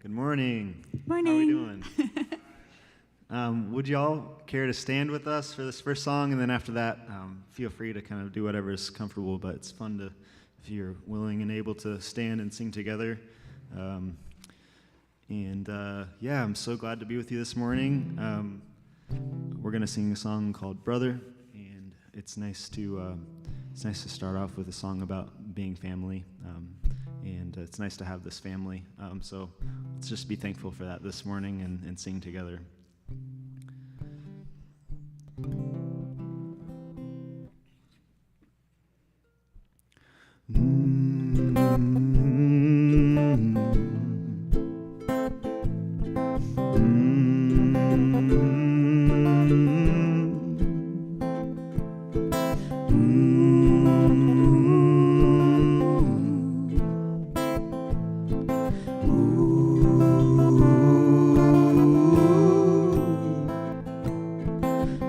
Good morning. Morning. How are we doing? Would you all care to stand with us for this first song? And then after that, feel free to kind of do whatever is comfortable, but it's fun to, if you're willing and able to stand and sing together. Yeah, I'm so glad to be with you this morning. We're going to sing a song called Brother, and it's nice to start off with a song about being family. And it's nice to have this family. So let's just be thankful for that this morning and sing together.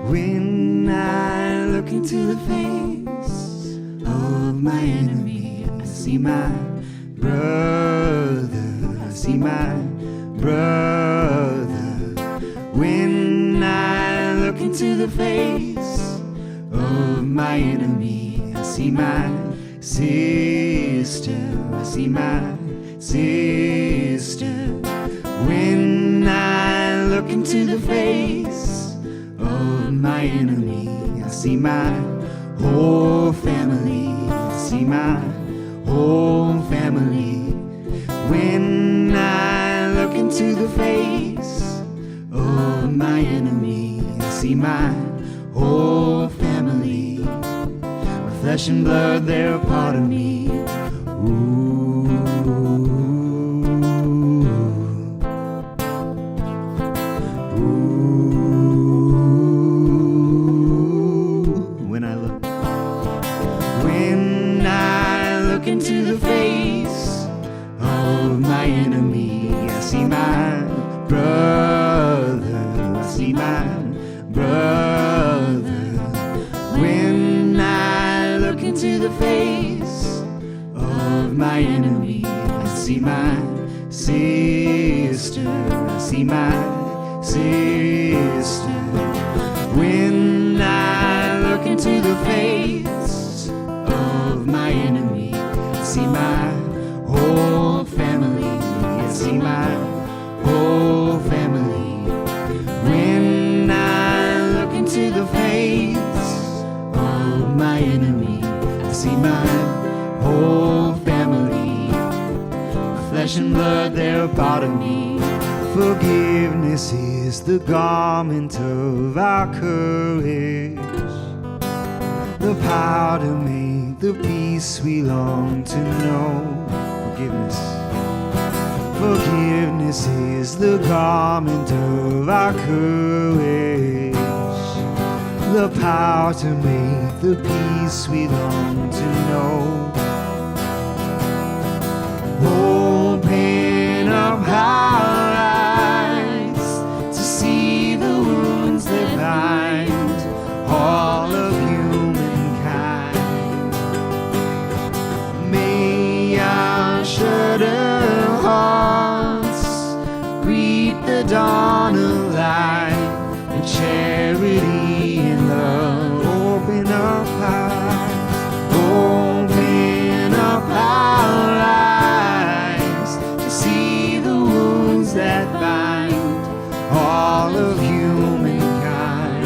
When I look into the face of my enemy, I see my brother, I see my brother. When I look into the face of my enemy, I see my sister, I see my sister. When I look into the face of my enemy, I see my whole family, I see my whole family. When I look into the face of my enemy, I see my whole family. My flesh and blood, they're a part of me. Into the face of my enemy, I see my brother, I see my brother. When I look into the face of my enemy, I see my sister, I see my sister. When I look into the face of my enemy, I see my whole family, I see my whole family. When I look into the face of my enemy, I see my whole family. My flesh and blood, they're a part of me. Forgiveness is the garment of our courage, the power to make the peace we long to know. Forgiveness is the garment of our courage, the power to make the peace we long to know. Open up our eyes to see the wounds that bind all of humankind. May our shudder hearts greet the dawn of life and charity and love. Open up our eyes, open up our eyes to see the wounds that bind all of humankind.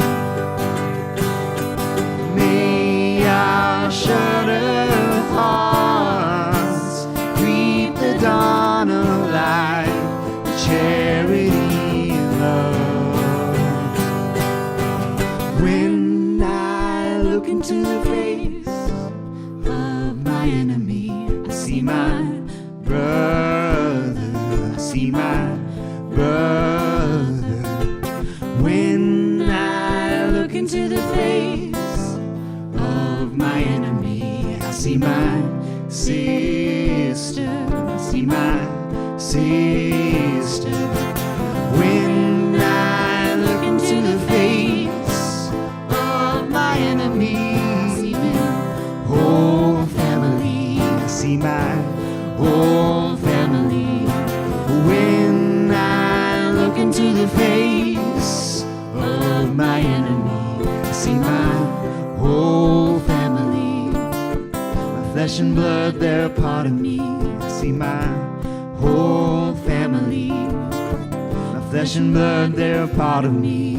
May our shudder hearts greet the dawn of life with charity and love. When I look into the face of my enemy, I see my brother, I see my brother. When I look into the face of my enemy, I see my sister, I see my sister. When I look into the face of my enemy, I see my whole family, I see my whole family. When whole family. My flesh and blood, they're a part of me. See, my whole family. My flesh and blood, they're a part of me.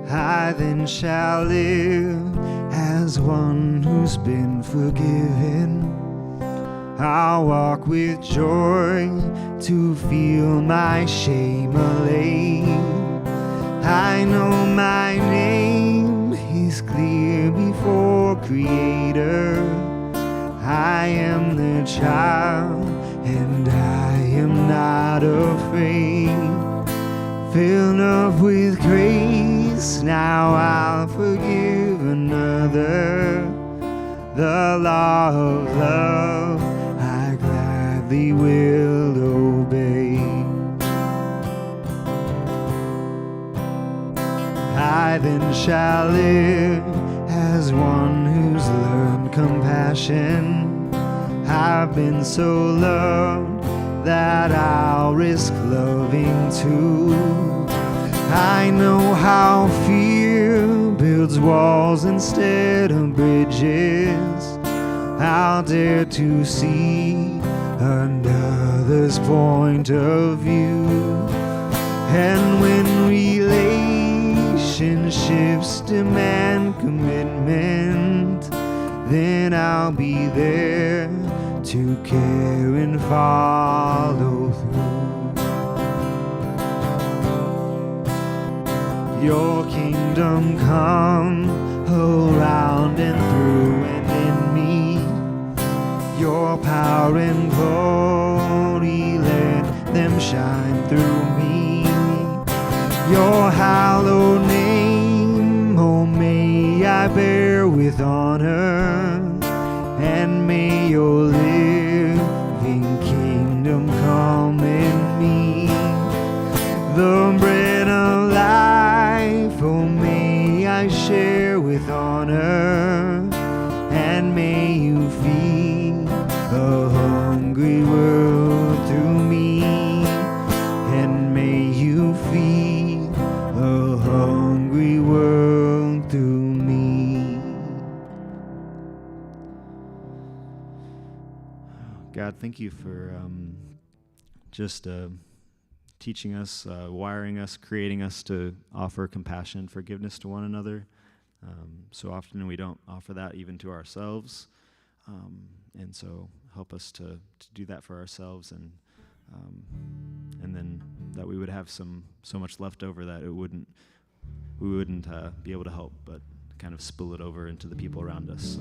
I then shall live as one who's been forgiven. I'll walk with joy to feel my shame allayed. I know my name is clear before Creator. I am the child and I am not afraid. Filled up with grace, now I'll forgive another. The law of love I gladly will obey. I then shall live as one who's learned compassion. I've been so loved that I'll risk loving too. I know how fear builds walls instead of bridges. I'll dare to see another's point of view. And when relationships demand commitment, then I'll be there to care and follow through. Your kingdom come around and through and in me. Your power and glory, let them shine through me. Your hallowed name, oh may I bear with honor, and may your living kingdom come in me. The bread of life, oh may I share with honor, and may you feed a hungry world through me, and may you feed a hungry world through me. God, thank you for just teaching us, wiring us, creating us to offer compassion and forgiveness to one another. So often we don't offer that even to ourselves. And so help us to do that for ourselves, and then that we would have so much left over that we wouldn't be able to help but kind of spill it over into the people around us.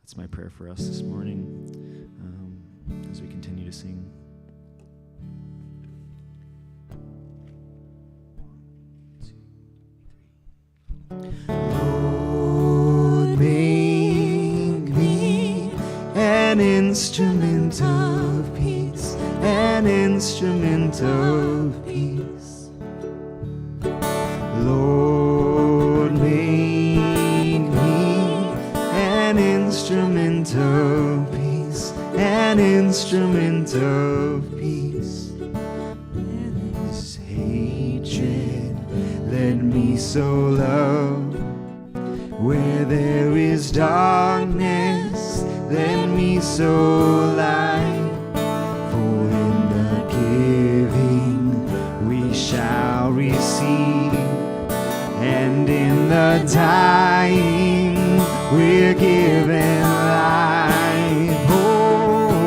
That's my prayer for us this morning as we continue to sing. Lord, make me an instrument of peace, an instrument of peace. Lord, make me an instrument of peace, an instrument of peace. Where there's hatred, let me sow love. Where there is darkness, let me sow light. For in the giving we shall receive, and in the dying we're given life. Oh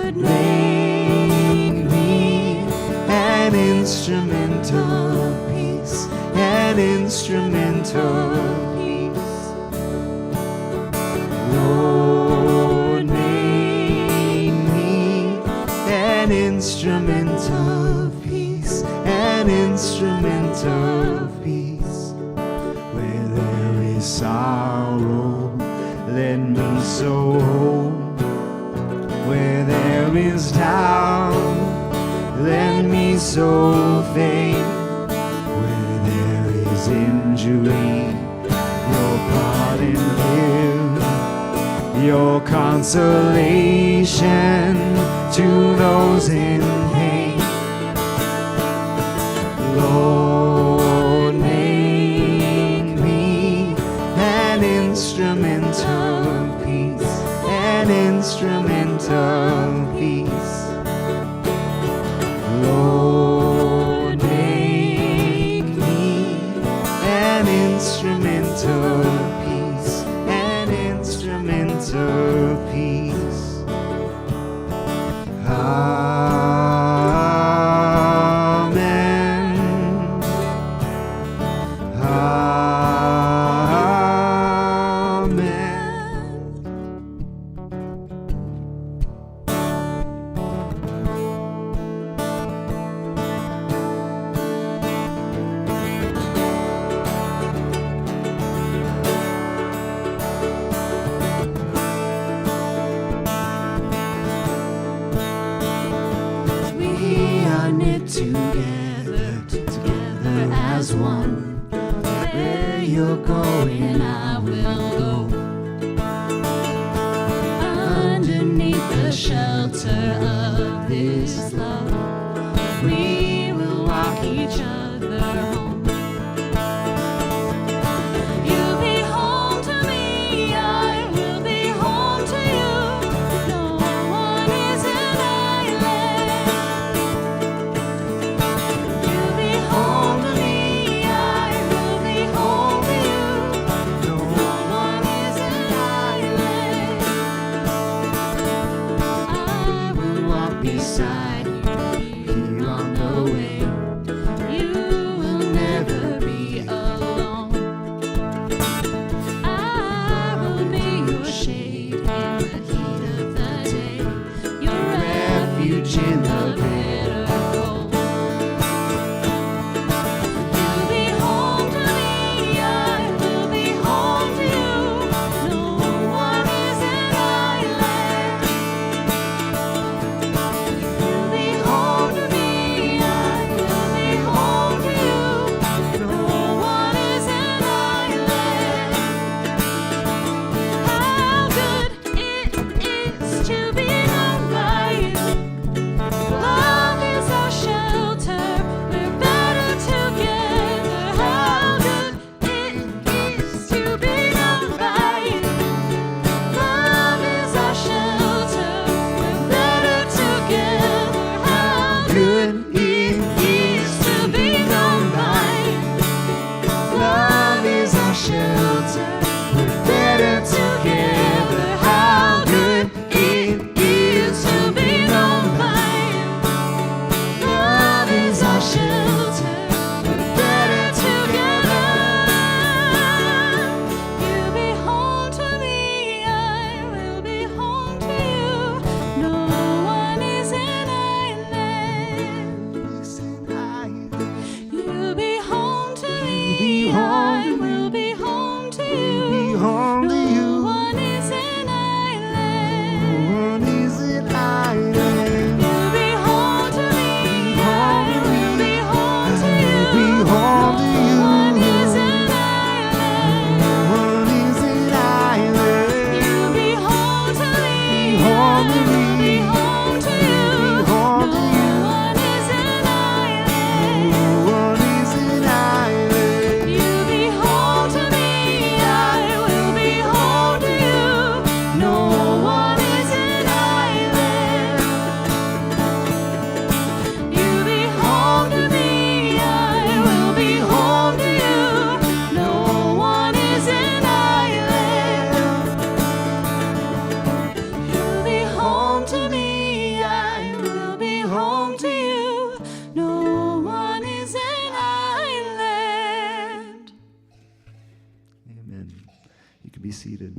Lord, make me an instrument of peace, an instrument of peace. is sorrow, let me sow hope. Where there is doubt, let me sow faith. Where there is injury, your pardon give, your consolation to those in pain. Lord, make me an instrument of peace, an instrument of peace. Lord, make me an instrument of peace, an instrument of peace. Amen. We are knit together as one. Where you're going, I will go. Underneath the shelter of this love, we will walk each other home. You'll be home to me, I will be home to you. No one is an island. You'll be home to me, I will be home to you. No one is an island. I will walk beside you here on the way. You will never be alone. I will be your shade in the heat of the day, your refuge in the bitter cold. You'll be home to me, I will be home to you. No one is an island. You'll be home to me, I will be home to you. No one is an island. How good it is to be known by you. Love is our shelter, we're better together. How good it is to be known by you. Love is our shelter, we're better together. How good it is to be known by you. Love is our shelter, we're better together. How good it is to be known by you. Love is our shelter, we're better together. You'll be home to me, I will be home to you. No one is an island. You'll be home to me, I will be home to you. No one is an island. You'll be home to me, I will be home to you. No one is an island. You'll be home to me, I will be home to you. No one is an island. You'll be home to me, I will be home to you. No one is an island. You'll be home to me, I will be home to you. No one is an island. You'll be home to me, I will be home to you. No one is an island. Amen. You can be seated.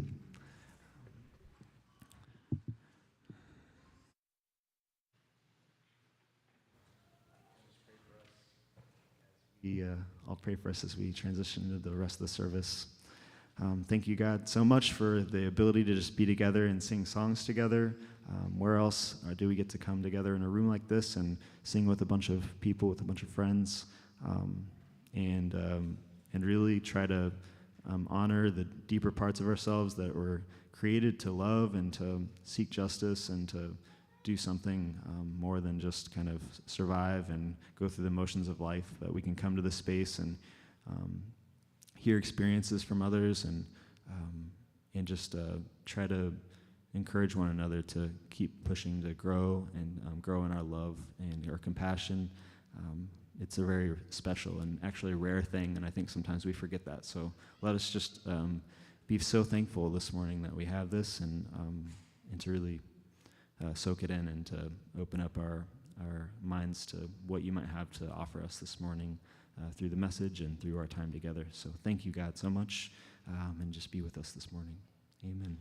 I'll pray for us as we transition into the rest of the service. Thank you, God, so much for the ability to just be together and sing songs together. Where else do we get to come together in a room like this and sing with a bunch of people, with a bunch of friends, and really try to honor the deeper parts of ourselves that were created to love and to seek justice and to do something more than just kind of survive and go through the motions of life, that we can come to this space and hear experiences from others and just try to encourage one another to keep pushing to grow and grow in our love and our compassion. It's a very special and actually rare thing, and I think sometimes we forget that. So let us just be so thankful this morning that we have this, and to really soak it in and to open up our minds to what you might have to offer us this morning through the message and through our time together. So thank you, God, so much, and just be with us this morning. Amen.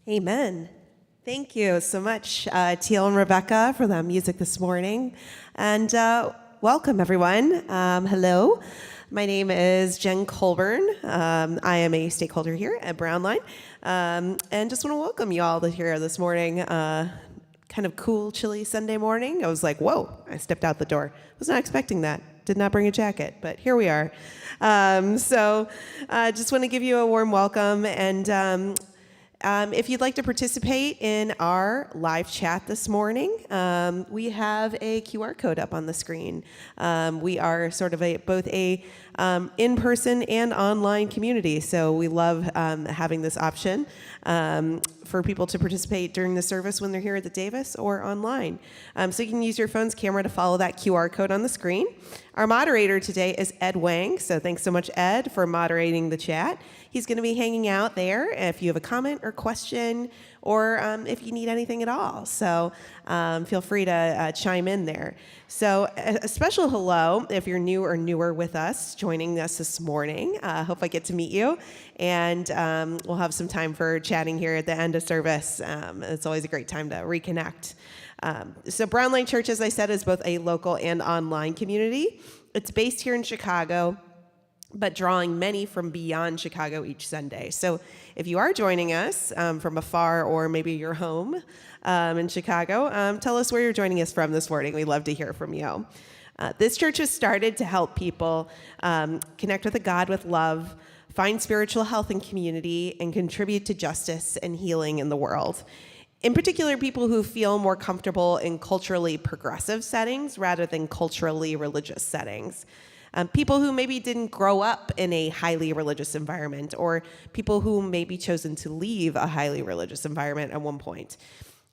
Amen. Thank you so much, Teal and Rebecca, for the music this morning. And welcome, everyone. Hello. My name is Jen Colburn. I am a stakeholder here at Brownline. And just want to welcome you all here this morning. Kind of cool, chilly Sunday morning. I was like, whoa, I stepped out the door. Was not expecting that. Did not bring a jacket, but here we are. So just want to give you a warm welcome. And if you'd like to participate in our live chat this morning, we have a QR code up on the screen. We are sort of both a in-person and online community, so we love having this option for people to participate during the service when they're here at the Davis or online. So you can use your phone's camera to follow that QR code on the screen. Our moderator today is Ed Wang, so thanks so much, Ed, for moderating the chat. He's going to be hanging out there if you have a comment or question, or if you need anything at all. So feel free to chime in there. So a special hello if you're new or newer with us, joining us this morning. Hope I get to meet you. And we'll have some time for chatting here at the end of service. It's always a great time to reconnect. So Brownline Church, as I said, is both a local and online community. It's based here in Chicago, but drawing many from beyond Chicago each Sunday. So if you are joining us from afar, or maybe you're home in Chicago, tell us where you're joining us from this morning. We'd love to hear from you. This church was started to help people connect with a God with love, find spiritual health and community, and contribute to justice and healing in the world. In particular, people who feel more comfortable in culturally progressive settings rather than culturally religious settings. People who maybe didn't grow up in a highly religious environment, or people who maybe chosen to leave a highly religious environment at one point.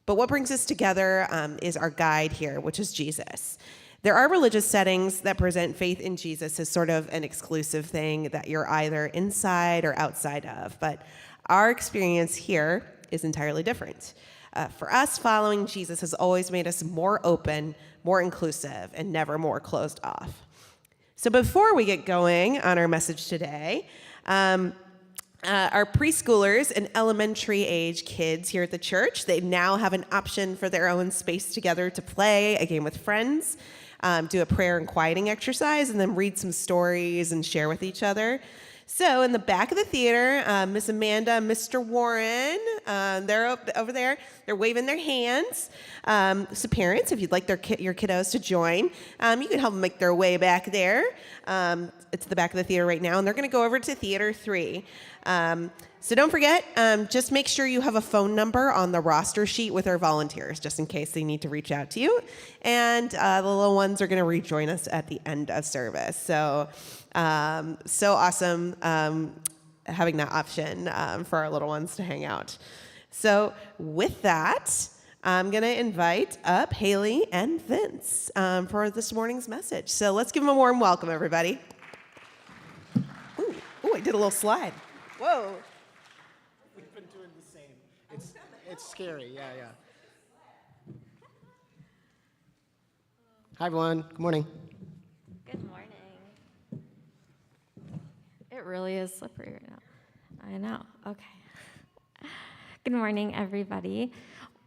But what brings us together is our guide here, which is Jesus. There are religious settings that present faith in Jesus as sort of an exclusive thing that you're either inside or outside of, but our experience here is entirely different. For us, following Jesus has always made us more open, more inclusive, and never more closed off. So before we get going on our message today, our preschoolers and elementary age kids here at the church, they now have an option for their own space together to play a game with friends, do a prayer and quieting exercise, and then read some stories and share with each other. So in the back of the theater, Miss Amanda and Mr. Warren, they're over there. They're waving their hands. So parents, if you'd like your kiddos to join, you can help them make their way back there. It's the back of the theater right now, and they're going to go over to Theater 3. So don't forget, just make sure you have a phone number on the roster sheet with our volunteers, just in case they need to reach out to you. And the little ones are going to rejoin us at the end of service. So awesome having that option for our little ones to hang out. So with that, I'm going to invite up Haley and Vince for this morning's message. So let's give them a warm welcome, everybody. Ooh, I did a little slide. Whoa. We've been doing the same. It's scary, yeah. Hi, everyone. Good morning. Good morning. It really is slippery right now. I know. Okay. Good morning, everybody.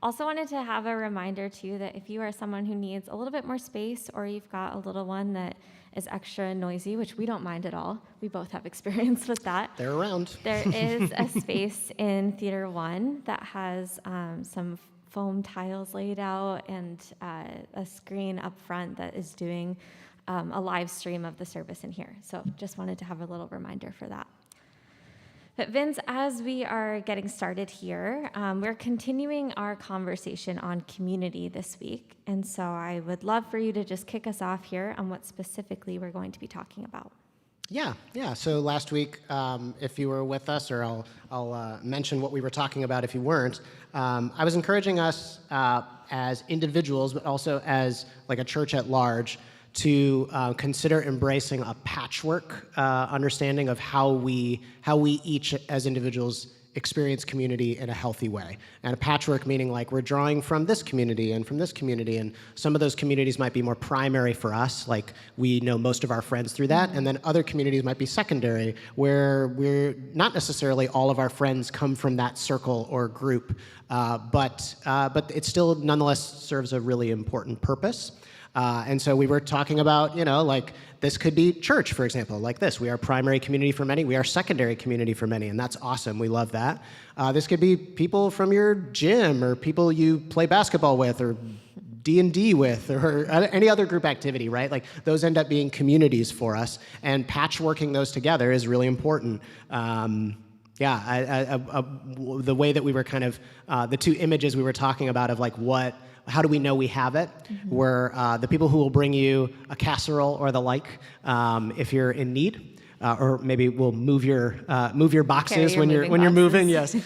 Also wanted to have a reminder too that if you are someone who needs a little bit more space or you've got a little one that is extra noisy, which we don't mind at all. We both have experience with that. They're around. There is a space in Theater 1 that has some foam tiles laid out and a screen up front that is doing a live stream of the service in here. So just wanted to have a little reminder for that. But Vince, as we are getting started here, we're continuing our conversation on community this week. And so I would love for you to just kick us off here on what specifically we're going to be talking about. Yeah. So last week, if you were with us, or I'll mention what we were talking about if you weren't, I was encouraging us as individuals, but also as like a church at large, to consider embracing a patchwork understanding of how we each as individuals experience community in a healthy way. And a patchwork meaning like we're drawing from this community and from this community, and some of those communities might be more primary for us, like we know most of our friends through that, and then other communities might be secondary, where we're not necessarily all of our friends come from that circle or group, but it still nonetheless serves a really important purpose. And so we were talking about, like this could be church, for example, like this. We are primary community for many. We are secondary community for many, and that's awesome. We love that. This could be people from your gym or people you play basketball with or D&D with or any other group activity, right? Like those end up being communities for us, and patchworking those together is really important. The way that we were kind of, the two images we were talking about of like how do we know we have it? Were the people who will bring you a casserole or the like if you're in need, or maybe we'll move your boxes when you're moving. Yes,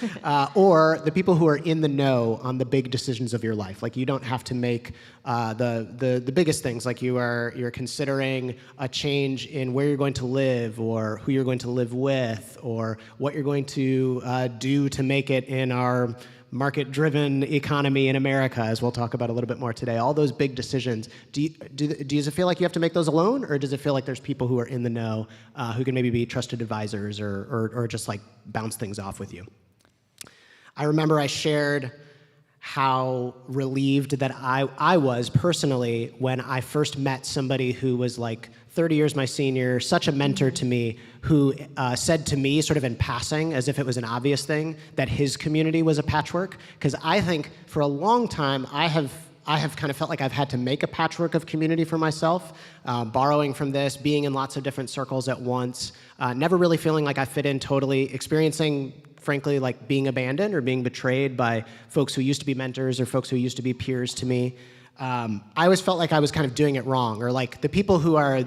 or the people who are in the know on the big decisions of your life. Like you don't have to make the biggest things. Like you're considering a change in where you're going to live, or who you're going to live with, or what you're going to do to make it in our market-driven economy in America, as we'll talk about a little bit more today. All those big decisions. Does it feel like you have to make those alone, or does it feel like there's people who are in the know who can maybe be trusted advisors or just like bounce things off with you? I remember I shared how relieved that I was personally when I first met somebody who was like 30 years my senior, such a mentor to me, who said to me sort of in passing, as if it was an obvious thing, that his community was a patchwork. Because I think for a long time I have kind of felt like I've had to make a patchwork of community for myself, borrowing from this, being in lots of different circles at once, never really feeling like I fit in totally, experiencing frankly like being abandoned or being betrayed by folks who used to be mentors or folks who used to be peers to me. I always felt like I was kind of doing it wrong, or like the people who are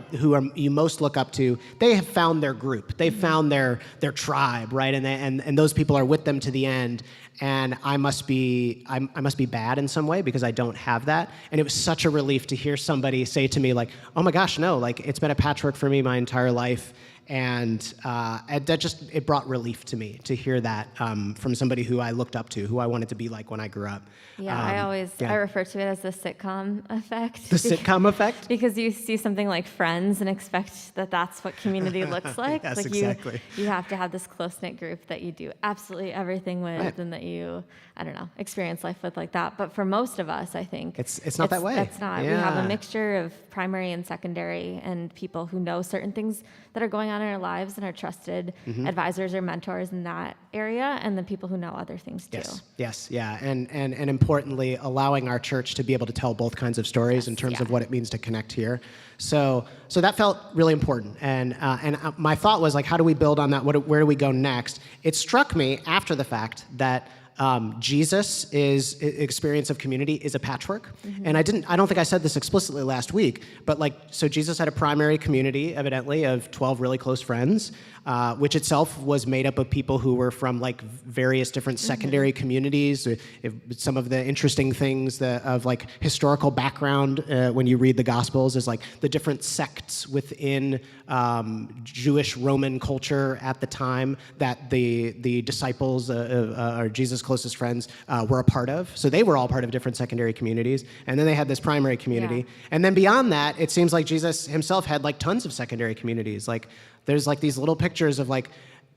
you most look up to, they have found their group, they've found their tribe, right? And those people are with them to the end, and I must be bad in some way because I don't have that. And it was such a relief to hear somebody say to me like, oh my gosh, no, like it's been a patchwork for me my entire life. And it brought relief to me to hear that from somebody who I looked up to, who I wanted to be like when I grew up. Yeah, I refer to it as the sitcom effect. The sitcom effect? Because you see something like Friends and expect that that's what community looks like. Yes, like exactly. You have to have this close-knit group that you do absolutely everything with, right, and that you, experience life with like that. But for most of us, I think it's not that way. It's not. Yeah. We have a mixture of primary and secondary, and people who know certain things that are going on in our lives and are trusted advisors or mentors in that area, and then people who know other things too. Yes, yeah, and importantly, allowing our church to be able to tell both kinds of stories in terms of what it means to connect here. So that felt really important, and my thought was like, how do we build on that? Where do we go next? It struck me after the fact that Jesus' experience of community is a patchwork. And I don't think I said this explicitly last week, but so Jesus had a primary community, evidently, of 12 really close friends, which itself was made up of people who were from various different secondary communities. Some of the interesting things of historical background when you read the Gospels is the different sects within Jewish Roman culture at the time that the disciples or Jesus' closest friends were a part of. So they were all part of different secondary communities. And then they had this primary community. Yeah. And then beyond that, it seems like Jesus himself had tons of secondary communities. There's these little pictures of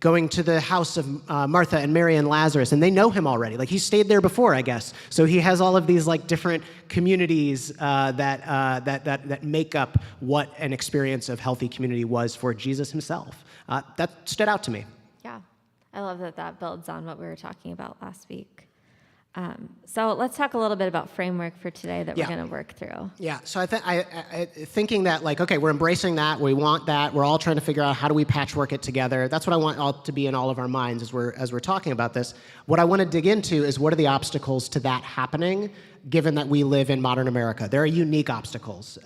going to the house of Martha and Mary and Lazarus, and they know him already. Like, he stayed there before, I guess. So he has all of these like different communities that make up what an experience of healthy community was for Jesus himself. That stood out to me. Yeah, I love that builds on what we were talking about last week. So let's talk a little bit about framework for today that we're going to work through. Yeah, so I thinking that, like, okay, we're embracing that, we want that, we're all trying to figure out how do we patchwork it together. That's what I want all to be in all of our minds as we're talking about this. What I want to dig into is what are the obstacles to that happening, given that we live in modern America. There are unique obstacles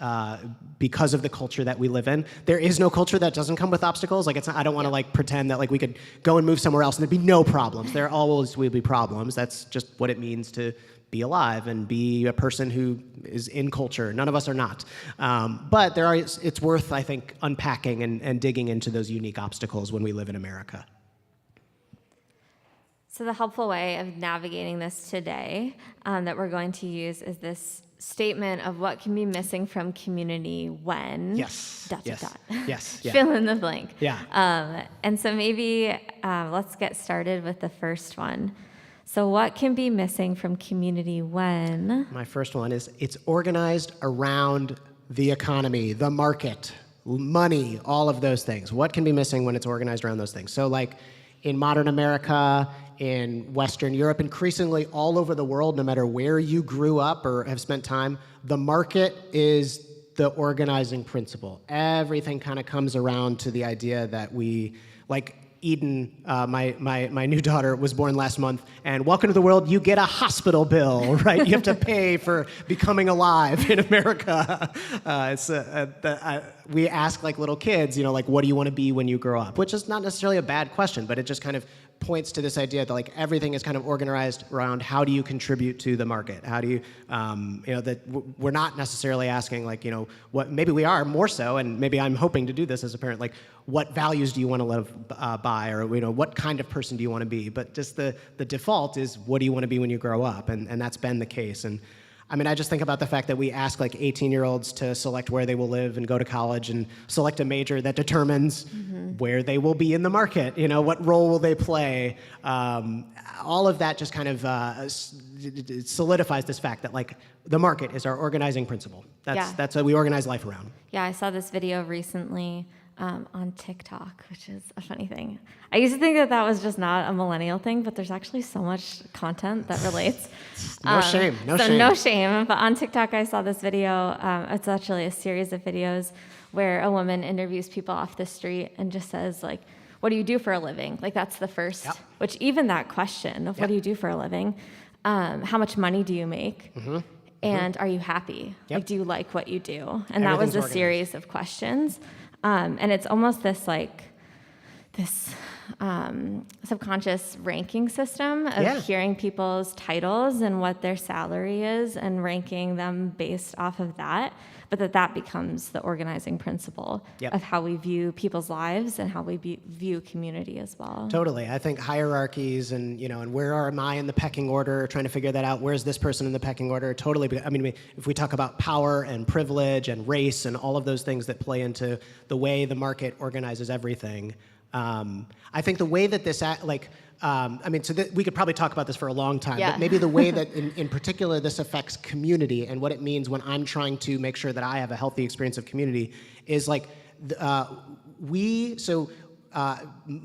because of the culture that we live in. There is no culture that doesn't come with obstacles. Like, I don't want to like pretend that like we could go and move somewhere else and there'd be no problems. There always will be problems. That's just what it means to be alive and be a person who is in culture. None of us are not. But it's worth, I think, unpacking and digging into those unique obstacles when we live in America. So the helpful way of navigating this today that we're going to use is this statement of what can be missing from community when. Yes. Yes. Yes. Yeah. Fill in the blank. Yeah. And so maybe let's get started with the first one. So what can be missing from community when? My first one is it's organized around the economy, the market, money, all of those things. What can be missing when it's organized around those things? So like in modern America, in Western Europe, increasingly all over the world, no matter where you grew up or have spent time, the market is the organizing principle. Everything kind of comes around to the idea that we, like Eden, my new daughter was born last month, and welcome to the world, you get a hospital bill, right? You have to pay for becoming alive in America. We ask like little kids, like, what do you want to be when you grow up? Which is not necessarily a bad question, but it just kind of points to this idea that like everything is kind of organized around how do you contribute to the market? How do you, that we're not necessarily asking like, what, maybe we are more so, and maybe I'm hoping to do this as a parent, like what values do you want to live by, or what kind of person do you want to be? But just the default is what do you want to be when you grow up? And that's been the case. And I mean, I just think about the fact that we ask like 18-year-olds to select where they will live and go to college and select a major that determines where they will be in the market, what role will they play. All of that just kind of it solidifies this fact that like the market is our organizing principle. That's what we organize life around. Yeah, I saw this video recently on TikTok, which is a funny thing. I used to think that was just not a millennial thing, but there's actually so much content that relates. No shame. No shame. But on TikTok, I saw this video. It's actually a series of videos where a woman interviews people off the street and just says, like, what do you do for a living? Like, that's the first, which even that question of what do you do for a living? How much money do you make? And are you happy? Like, do you like what you do? And that was a series of questions. And it's almost this subconscious ranking system of hearing people's titles and what their salary is and ranking them based off of that, but that becomes the organizing principle of how we view people's lives and how we view community as well. Totally. I think hierarchies and, and where am I in the pecking order, trying to figure that out, where's this person in the pecking order, totally. I mean, if we talk about power and privilege and race and all of those things that play into the way the market organizes everything, I think the way that this, we could probably talk about this for a long time, but maybe the way that in particular this affects community and what it means when I'm trying to make sure that I have a healthy experience of community is like,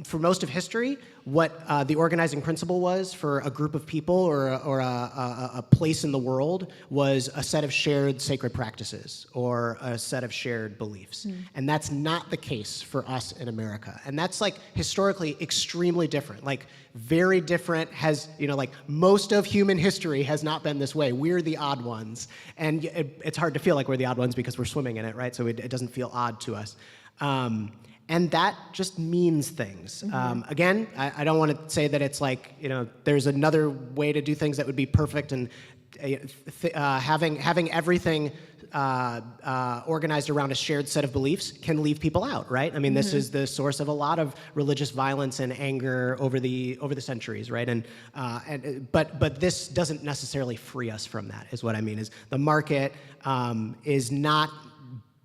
for most of history, what the organizing principle was for a group of people or a place in the world was a set of shared sacred practices or a set of shared beliefs. And that's not the case for us in America. And that's like historically extremely different, like very different, has, like most of human history has not been this way. We're the odd ones. And it's hard to feel like we're the odd ones because we're swimming in it, right? So it doesn't feel odd to us. And that just means things. Again, I don't want to say that it's like, there's another way to do things that would be perfect, and having everything organized around a shared set of beliefs can leave people out, right? I mean, this is the source of a lot of religious violence and anger over the centuries, right? But this doesn't necessarily free us from that, is what I mean. Is the market is not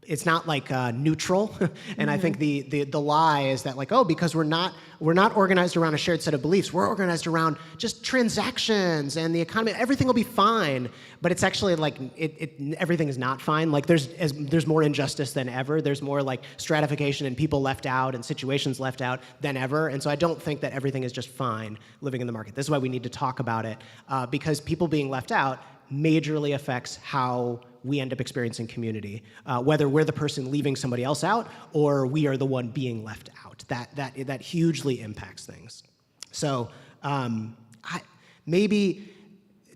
it's not like neutral, and I think the lie is that like, oh, because we're not organized around a shared set of beliefs, we're organized around just transactions and the economy, everything will be fine. But it's actually like everything is not fine. Like there's more injustice than ever. There's more like stratification and people left out and situations left out than ever. And so I don't think that everything is just fine living in the market. This is why we need to talk about it, because people being left out majorly affects how we end up experiencing community, whether we're the person leaving somebody else out or we are the one being left out. That hugely impacts things. So maybe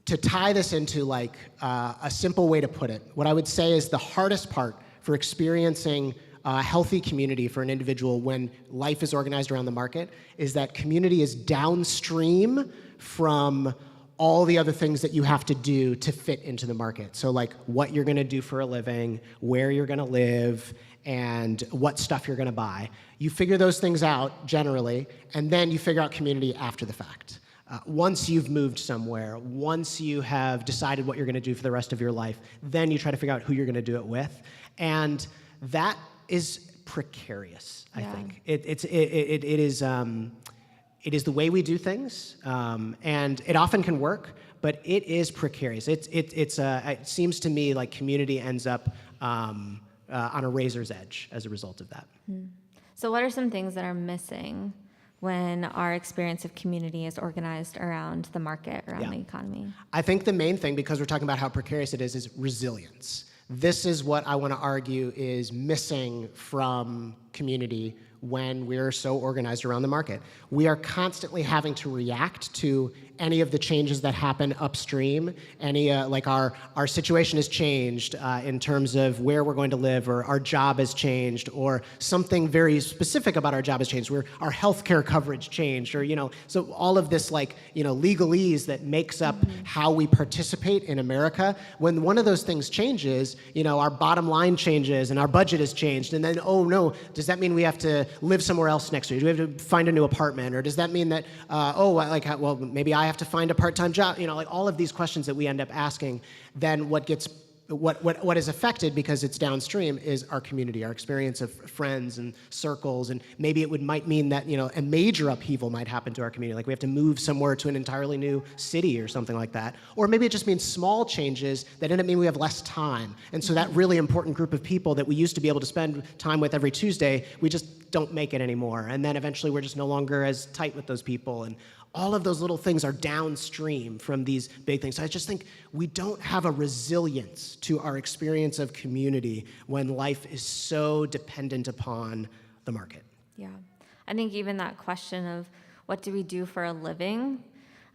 to tie this into like a simple way to put it, what I would say is the hardest part for experiencing a healthy community for an individual when life is organized around the market is that community is downstream from all the other things that you have to do to fit into the market. So like what you're gonna do for a living, where you're gonna live, and what stuff you're gonna buy. You figure those things out generally, and then you figure out community after the fact. Once you've moved somewhere, once you have decided what you're gonna do for the rest of your life, then you try to figure out who you're gonna do it with. And that is precarious, I think. It is the way we do things, and it often can work, but it is precarious. It seems to me like community ends up on a razor's edge as a result of that. So what are some things that are missing when our experience of community is organized around the market, around the economy? I think the main thing, because we're talking about how precarious it is resilience. This is what I want to argue is missing from community when we're so organized around the market. We are constantly having to react to any of the changes that happen upstream. Like our situation has changed in terms of where we're going to live, or our job has changed, or something very specific about our job has changed, where our healthcare coverage changed, or so all of this legalese that makes up how we participate in America. When one of those things changes, our bottom line changes and our budget has changed, and then oh no, does that mean we have to live somewhere else next year? Do we have to find a new apartment, or does that mean that well maybe I have to find a part-time job? All of these questions that we end up asking. Then what is affected, because it's downstream, is our community, our experience of friends and circles, and maybe might mean that a major upheaval might happen to our community, like we have to move somewhere to an entirely new city or something like that. Or maybe it just means small changes that end up meaning we have less time, and so that really important group of people that we used to be able to spend time with every Tuesday, we just don't make it anymore, and then eventually we're just no longer as tight with those people, and all of those little things are downstream from these big things. So I just think we don't have a resilience to our experience of community when life is so dependent upon the market. Yeah. I think even that question of what do we do for a living,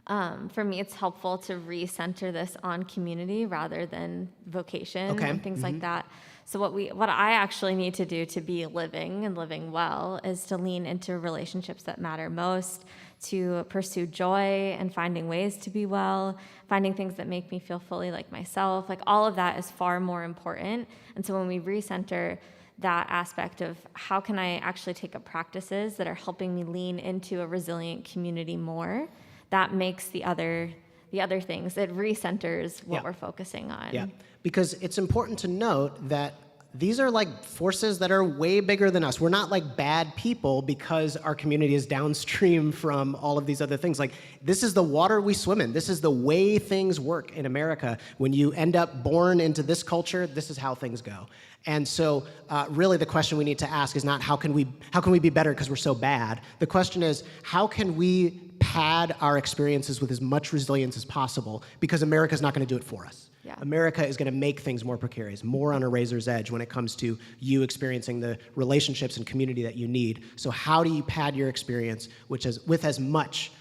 for me, it's helpful to recenter this on community rather than vocation and things like that. So what I actually need to do to be living and living well is to lean into relationships that matter most, to pursue joy and finding ways to be well, finding things that make me feel fully like myself. Like all of that is far more important. And so when we recenter that aspect of how can I actually take up practices that are helping me lean into a resilient community more, that makes the other things, it recenters what we're focusing on. Yeah, because it's important to note that these are like forces that are way bigger than us. We're not like bad people because our community is downstream from all of these other things. Like this is the water we swim in. This is the way things work in America. When you end up born into this culture, this is how things go. And so really the question we need to ask is not how can we be better because we're so bad. The question is how can we pad our experiences with as much resilience as possible, because America's not going to do it for us. Yeah. America is going to make things more precarious, more on a razor's edge when it comes to you experiencing the relationships and community that you need. So how do you pad your experience with as much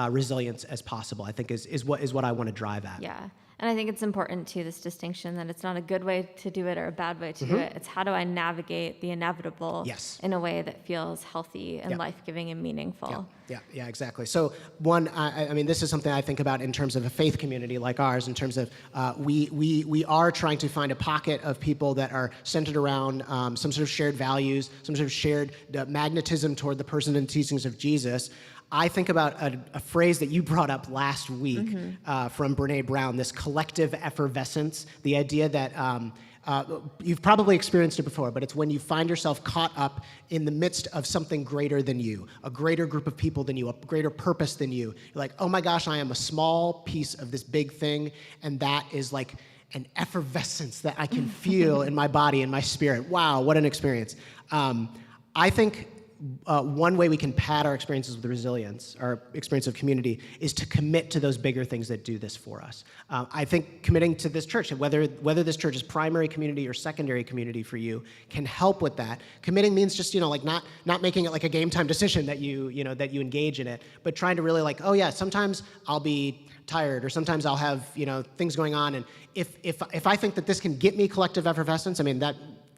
resilience as possible, I think is what I want to drive at. Yeah. And I think it's important, too, this distinction that it's not a good way to do it or a bad way to do it. It's how do I navigate the inevitable in a way that feels healthy and life-giving and meaningful. Yeah, exactly. So I mean, this is something I think about in terms of a faith community like ours, in terms of we are trying to find a pocket of people that are centered around some sort of shared values, some sort of shared magnetism toward the person and teachings of Jesus. I think about a phrase that you brought up last week from Brene Brown, this collective effervescence, the idea that you've probably experienced it before, but it's when you find yourself caught up in the midst of something greater than you, a greater group of people than you, a greater purpose than you. You're like, oh my gosh, I am a small piece of this big thing, and that is like an effervescence that I can feel in my body and my spirit. Wow, what an experience. I think one way we can pad our experiences with resilience, our experience of community, is to commit to those bigger things that do this for us. I think committing to this church, whether this church is primary community or secondary community for you, can help with that. Committing means just, like not making it like a game time decision that you engage in it, but trying to really like, oh yeah, sometimes I'll be tired, or sometimes I'll have things going on, and if I think that this can get me collective effervescence, I mean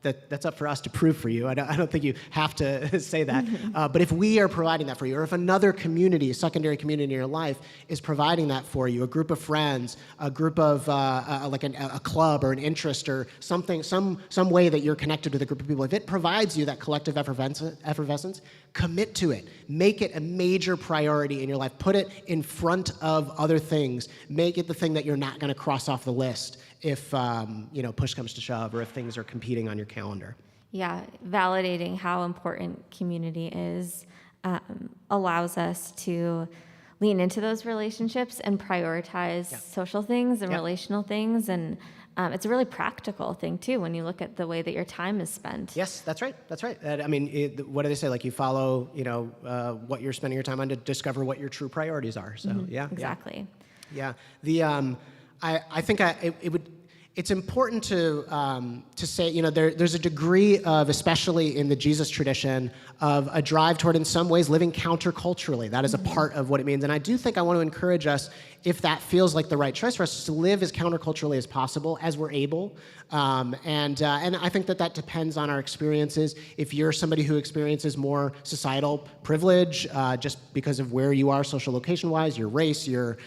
that's up for us to prove for you. I don't think you have to say that. But if we are providing that for you, or if another community, a secondary community in your life, is providing that for you, a group of friends, a group of like a club or an interest or something, some way that you're connected with a group of people, if it provides you that collective effervescence, commit to it. Make it a major priority in your life. Put it in front of other things. Make it the thing that you're not going to cross off the list if push comes to shove, or if things are competing on your calendar. Yeah, validating how important community is allows us to lean into those relationships and prioritize social things and relational things. And it's a really practical thing, too, when you look at the way that your time is spent. Yes, that's right. That's right. I mean, what do they say? Like, you follow, what you're spending your time on to discover what your true priorities are. So, yeah. Exactly. Yeah. I think it's important to say, there's a degree of, especially in the Jesus tradition, of a drive toward, in some ways, living counterculturally. That is a part of what it means. And I do think I want to encourage us, if that feels like the right choice for us, to live as counterculturally as possible, as we're able. And I think that depends on our experiences. If you're somebody who experiences more societal privilege, just because of where you are social location-wise, your race, your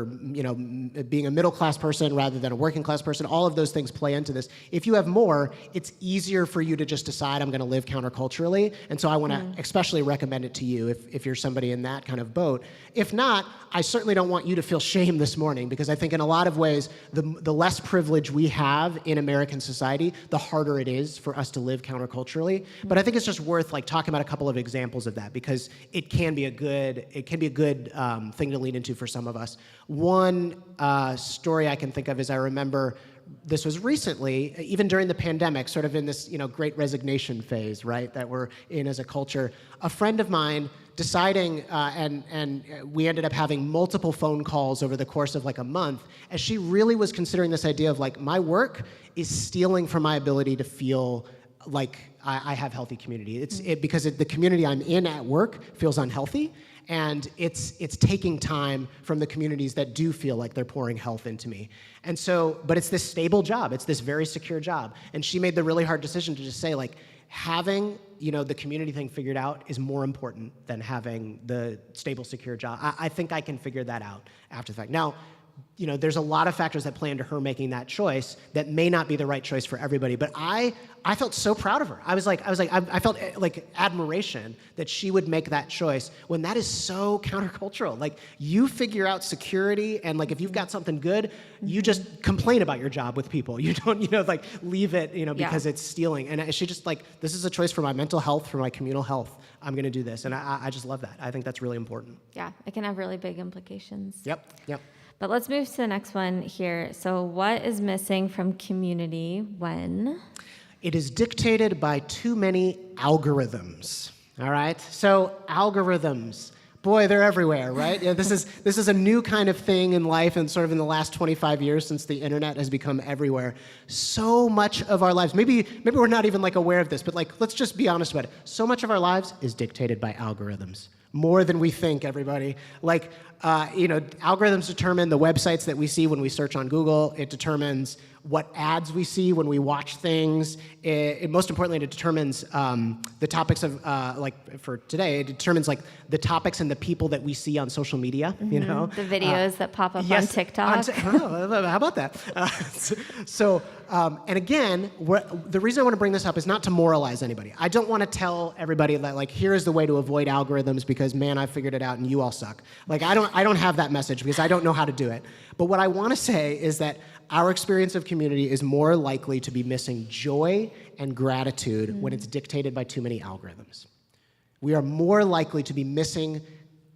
being a middle-class person rather than a working-class person, all of those things play into this. If you have more, it's easier for you to just decide, I'm going to live counterculturally. And so I want to especially recommend it to you if you're somebody in that kind of boat. If not, I certainly don't want you to feel shame this morning, because I think in a lot of ways, the less privilege we have in American society, the harder it is for us to live counterculturally. But I think it's just worth talking about a couple of examples of that, because it can be a good thing to lean into for some of us. One story I can think of is, I remember this was recently, even during the pandemic, sort of in this great resignation phase, right, that we're in as a culture. A friend of mine deciding, and we ended up having multiple phone calls over the course of a month, as she really was considering this idea of my work is stealing from my ability to feel like I have healthy community. Because the community I'm in at work feels unhealthy, and it's taking time from the communities that do feel like they're pouring health into me. And so, but it's this stable job, it's this very secure job. And she made the really hard decision to just say, having the community thing figured out is more important than having the stable, secure job. I think I can figure that out after the fact. Now, there's a lot of factors that play into her making that choice that may not be the right choice for everybody. But I felt so proud of her. I felt admiration that she would make that choice when that is so countercultural. You figure out security, and if you've got something good, you just complain about your job with people. You don't, leave it, because it's stealing. And she just this is a choice for my mental health, for my communal health. I'm going to do this, and I just love that. I think that's really important. Yeah, it can have really big implications. Yep. But let's move to the next one here. So what is missing from community when? It is dictated by too many algorithms, all right? So algorithms, boy, they're everywhere, right? Yeah, this is a new kind of thing in life, and sort of in the last 25 years since the internet has become everywhere. So much of our lives, maybe we're not even aware of this, but let's just be honest about it. So much of our lives is dictated by algorithms. More than we think, everybody. Algorithms determine the websites that we see when we search on Google. It determines what ads we see when we watch things. Most importantly, it determines the topics of, for today, it determines the topics and the people that we see on social media, The videos that pop up on TikTok. How about that? And again, the reason I want to bring this up is not to moralize anybody. I don't want to tell everybody that here is the way to avoid algorithms because, man, I figured it out and you all suck. I don't have that message because I don't know how to do it. But what I want to say is that our experience of community is more likely to be missing joy and gratitude when it's dictated by too many algorithms. We are more likely to be missing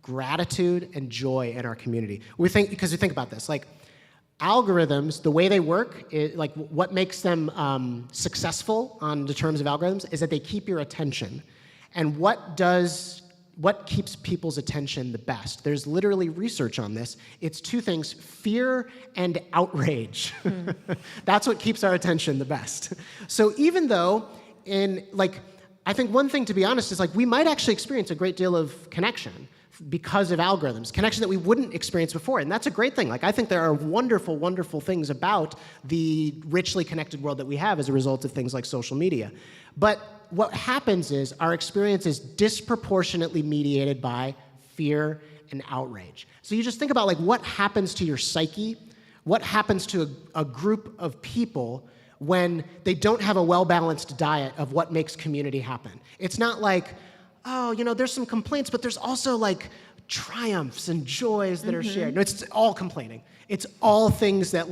gratitude and joy in our community. Because we think about this, like algorithms, the way they work, like what makes them successful on the terms of algorithms is that they keep your attention. And what keeps people's attention the best? There's literally research on this. It's two things, fear and outrage. That's what keeps our attention the best. So even though I think one thing, to be honest, is like we might actually experience a great deal of connection because of algorithms, connection that we wouldn't experience before, and that's a great thing. Like I think there are wonderful, wonderful things about the richly connected world that we have as a result of things like social media. But what happens is our experience is disproportionately mediated by fear and outrage. So you just think about like what happens to your psyche, what happens to a group of people when they don't have a well-balanced diet of what makes community happen. It's not like, oh, there's some complaints, but there's also like triumphs and joys that are shared. No, it's all complaining. It's all things that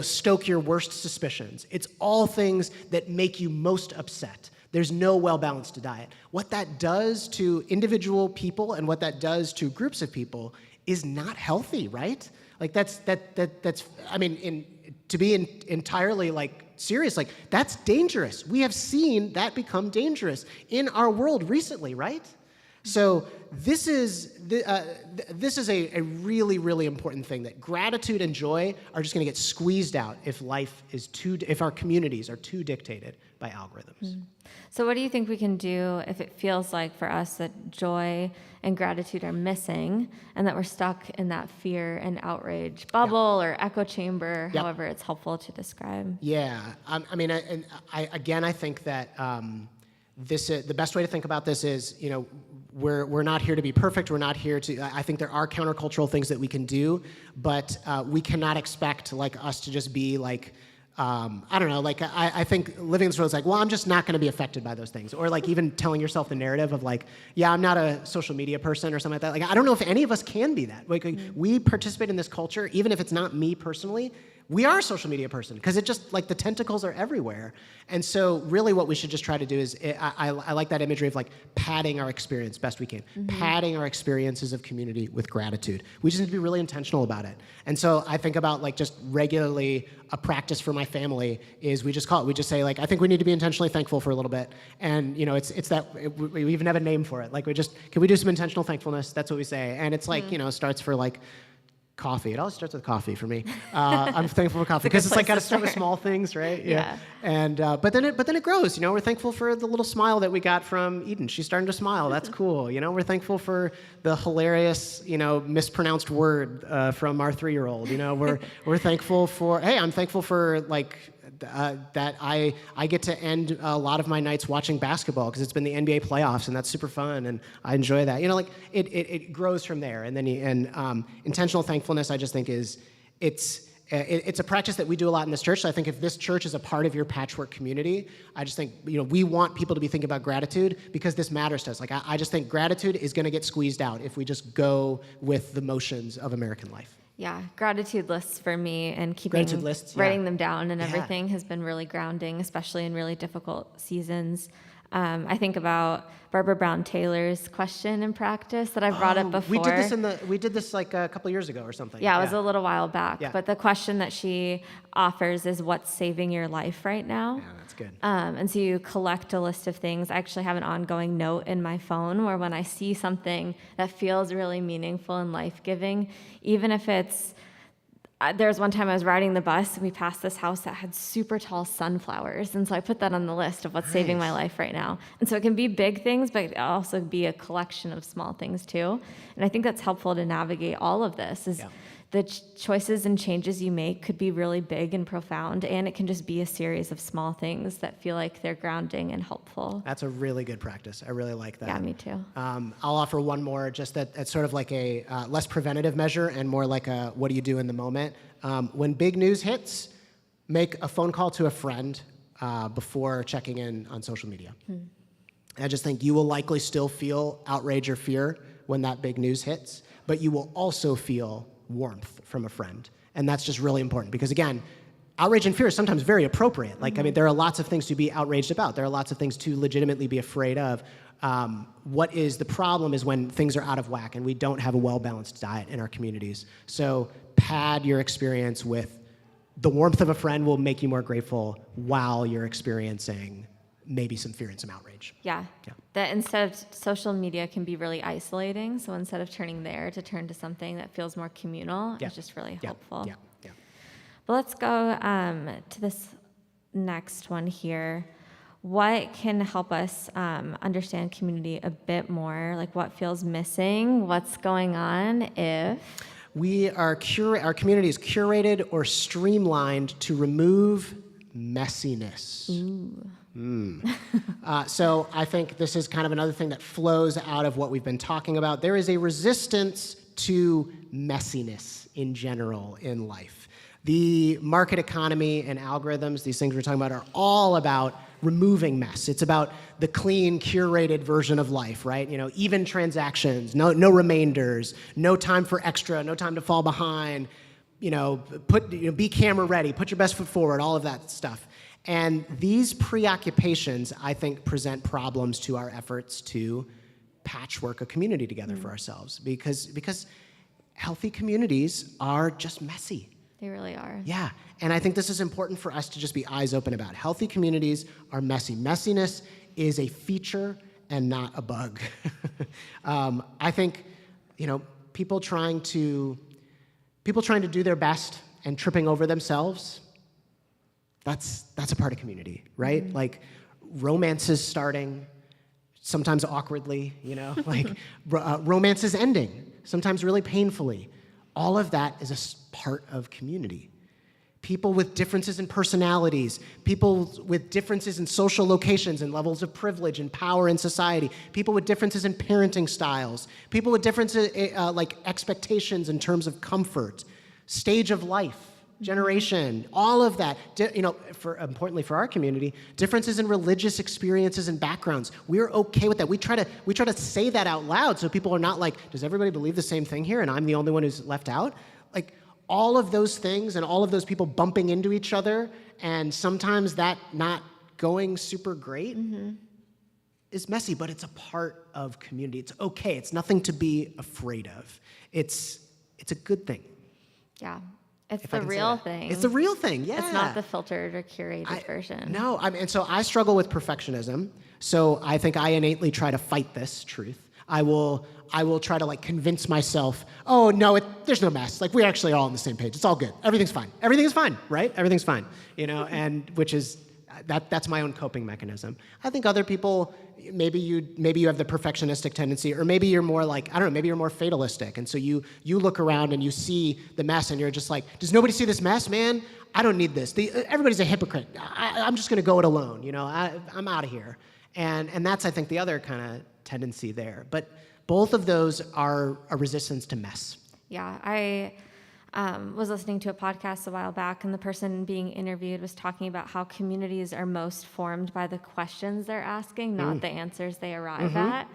stoke your worst suspicions. It's all things that make you most upset. There's no well-balanced diet. What that does to individual people and what that does to groups of people is not healthy, right? Like that's I mean, to be entirely serious, that's dangerous. We have seen that become dangerous in our world recently, right? So this is a really, really important thing, that gratitude and joy are just going to get squeezed out if if our communities are too dictated by algorithms. So what do you think we can do if it feels like for us that joy and gratitude are missing and that we're stuck in that fear and outrage bubble or echo chamber, however it's helpful to describe? Yeah, I think that the best way to think about this is, we're not here to be perfect. We're not here to. I think there are countercultural things that we can do, but we cannot expect us to just be I don't know, I think living in this world is well, I'm just not going to be affected by those things. Or even telling yourself the narrative of yeah, I'm not a social media person or something like that. I don't know if any of us can be that. We participate in this culture, even if it's not me personally. We are a social media person because it just the tentacles are everywhere. And so really what we should just try to do is, I like that imagery of padding our experience best we can, padding our experiences of community with gratitude. We just need to be really intentional about it. And so I think about just regularly a practice for my family is we just say I think we need to be intentionally thankful for a little bit. And we even have a name for it. Can we do some intentional thankfulness? That's what we say. And it's starts for coffee. It always starts with coffee for me. I'm thankful for coffee because it's got to start with small things, right? Yeah. And but then it grows. We're thankful for the little smile that we got from Eden. She's starting to smile. That's cool. We're thankful for the hilarious, mispronounced word from our 3-year-old. We're thankful for. Hey, I'm thankful for that I get to end a lot of my nights watching basketball because it's been the NBA playoffs and that's super fun and I enjoy that. It grows from there. And then intentional thankfulness, I just think it's a practice that we do a lot in this church. So I think if this church is a part of your patchwork community, I just think we want people to be thinking about gratitude because this matters to us. I just think gratitude is going to get squeezed out if we just go with the motions of American life. Yeah, gratitude lists for me and writing them down and everything has been really grounding, especially in really difficult seasons. I think about Barbara Brown Taylor's question in practice that I've brought up before. We did this a couple of years ago or something. Yeah, it was a little while back. Yeah. But the question that she offers is, what's saving your life right now? Yeah, that's good. And so you collect a list of things. I actually have an ongoing note in my phone where when I see something that feels really meaningful and life-giving, even if it's there was one time I was riding the bus and we passed this house that had super tall sunflowers. And so I put that on the list of what's saving my life right now. And so it can be big things, but it can also be a collection of small things too. And I think that's helpful to navigate all of this is the choices and changes you make could be really big and profound, and it can just be a series of small things that feel like they're grounding and helpful. That's a really good practice. I really like that. Yeah, me too. I'll offer one more, just that's sort of like a less preventative measure and more like a what do you do in the moment. When big news hits, make a phone call to a friend before checking in on social media. I just think you will likely still feel outrage or fear when that big news hits, but you will also feel warmth from a friend. And that's just really important because, again, outrage and fear is sometimes very appropriate. Like, I mean, there are lots of things to be outraged about. There are lots of things to legitimately be afraid of. What is the problem is when things are out of whack and we don't have a well-balanced diet in our communities. So pad your experience with the warmth of a friend will make you more grateful while you're experiencing maybe some fear and some outrage. Yeah. That instead of social media can be really isolating. So instead of turning there to turn to something that feels more communal, Yeah. it's just really Yeah. helpful. Yeah. Yeah. But let's go to this next one here. What can help us understand community a bit more? Like what feels missing? What's going on if? Our community is curated or streamlined to remove messiness. So I think this is kind of another thing that flows out of what we've been talking about. There is a resistance to messiness in general in life. The market economy and algorithms, these things we're talking about, are all about removing mess. It's about the clean, curated version of life, right? You know, even transactions, no remainders, no time for extra, no time to fall behind. You know, be camera ready, put your best foot forward, all of that stuff. And these preoccupations, I think, present problems to our efforts to patchwork a community together for ourselves, because healthy communities are just messy. They really are. Yeah, and I think this is important for us to just be eyes open about. Healthy communities are messy. Messiness is a feature and not a bug. I think, you know, people trying to do their best and tripping over themselves, that's a part of community, right? Mm-hmm. Like romances starting, sometimes awkwardly, you know, like romances ending, sometimes really painfully. All of that is a part of community. People with differences in personalities, people with differences in social locations and levels of privilege and power in society, people with differences in parenting styles, people with differences like expectations in terms of comfort, stage of life, generation, all of that. You know, importantly for our community, differences in religious experiences and backgrounds. We're okay with that. We try to say that out loud so people are not like, does everybody believe the same thing here and I'm the only one who's left out? Like all of those things and all of those people bumping into each other and sometimes that not going super great is messy, but it's a part of community. It's okay. It's nothing to be afraid of. It's a good thing. Yeah. It's If I the can say real that. thing. It's the real thing, yeah. It's not the filtered or curated version. No, and so I struggle with perfectionism. So I think I innately try to fight this truth. I will try to like convince myself, oh no, there's no mess. Like we're actually all on the same page. It's all good. Everything's fine. Everything is fine, right? Everything's fine. You know, and which is that's my own coping mechanism. I think other people, maybe you have the perfectionistic tendency, or maybe you're more like, I don't know, maybe you're more fatalistic. And so you look around and you see the mess and you're just like, does nobody see this mess, man? I don't need this. Everybody's a hypocrite. I'm just gonna go it alone, you know, I'm out of here. And that's, I think, the other kind of tendency there. But both of those are a resistance to mess. Yeah, I was listening to a podcast a while back, and the person being interviewed was talking about how communities are most formed by the questions they're asking, not the answers they arrive at.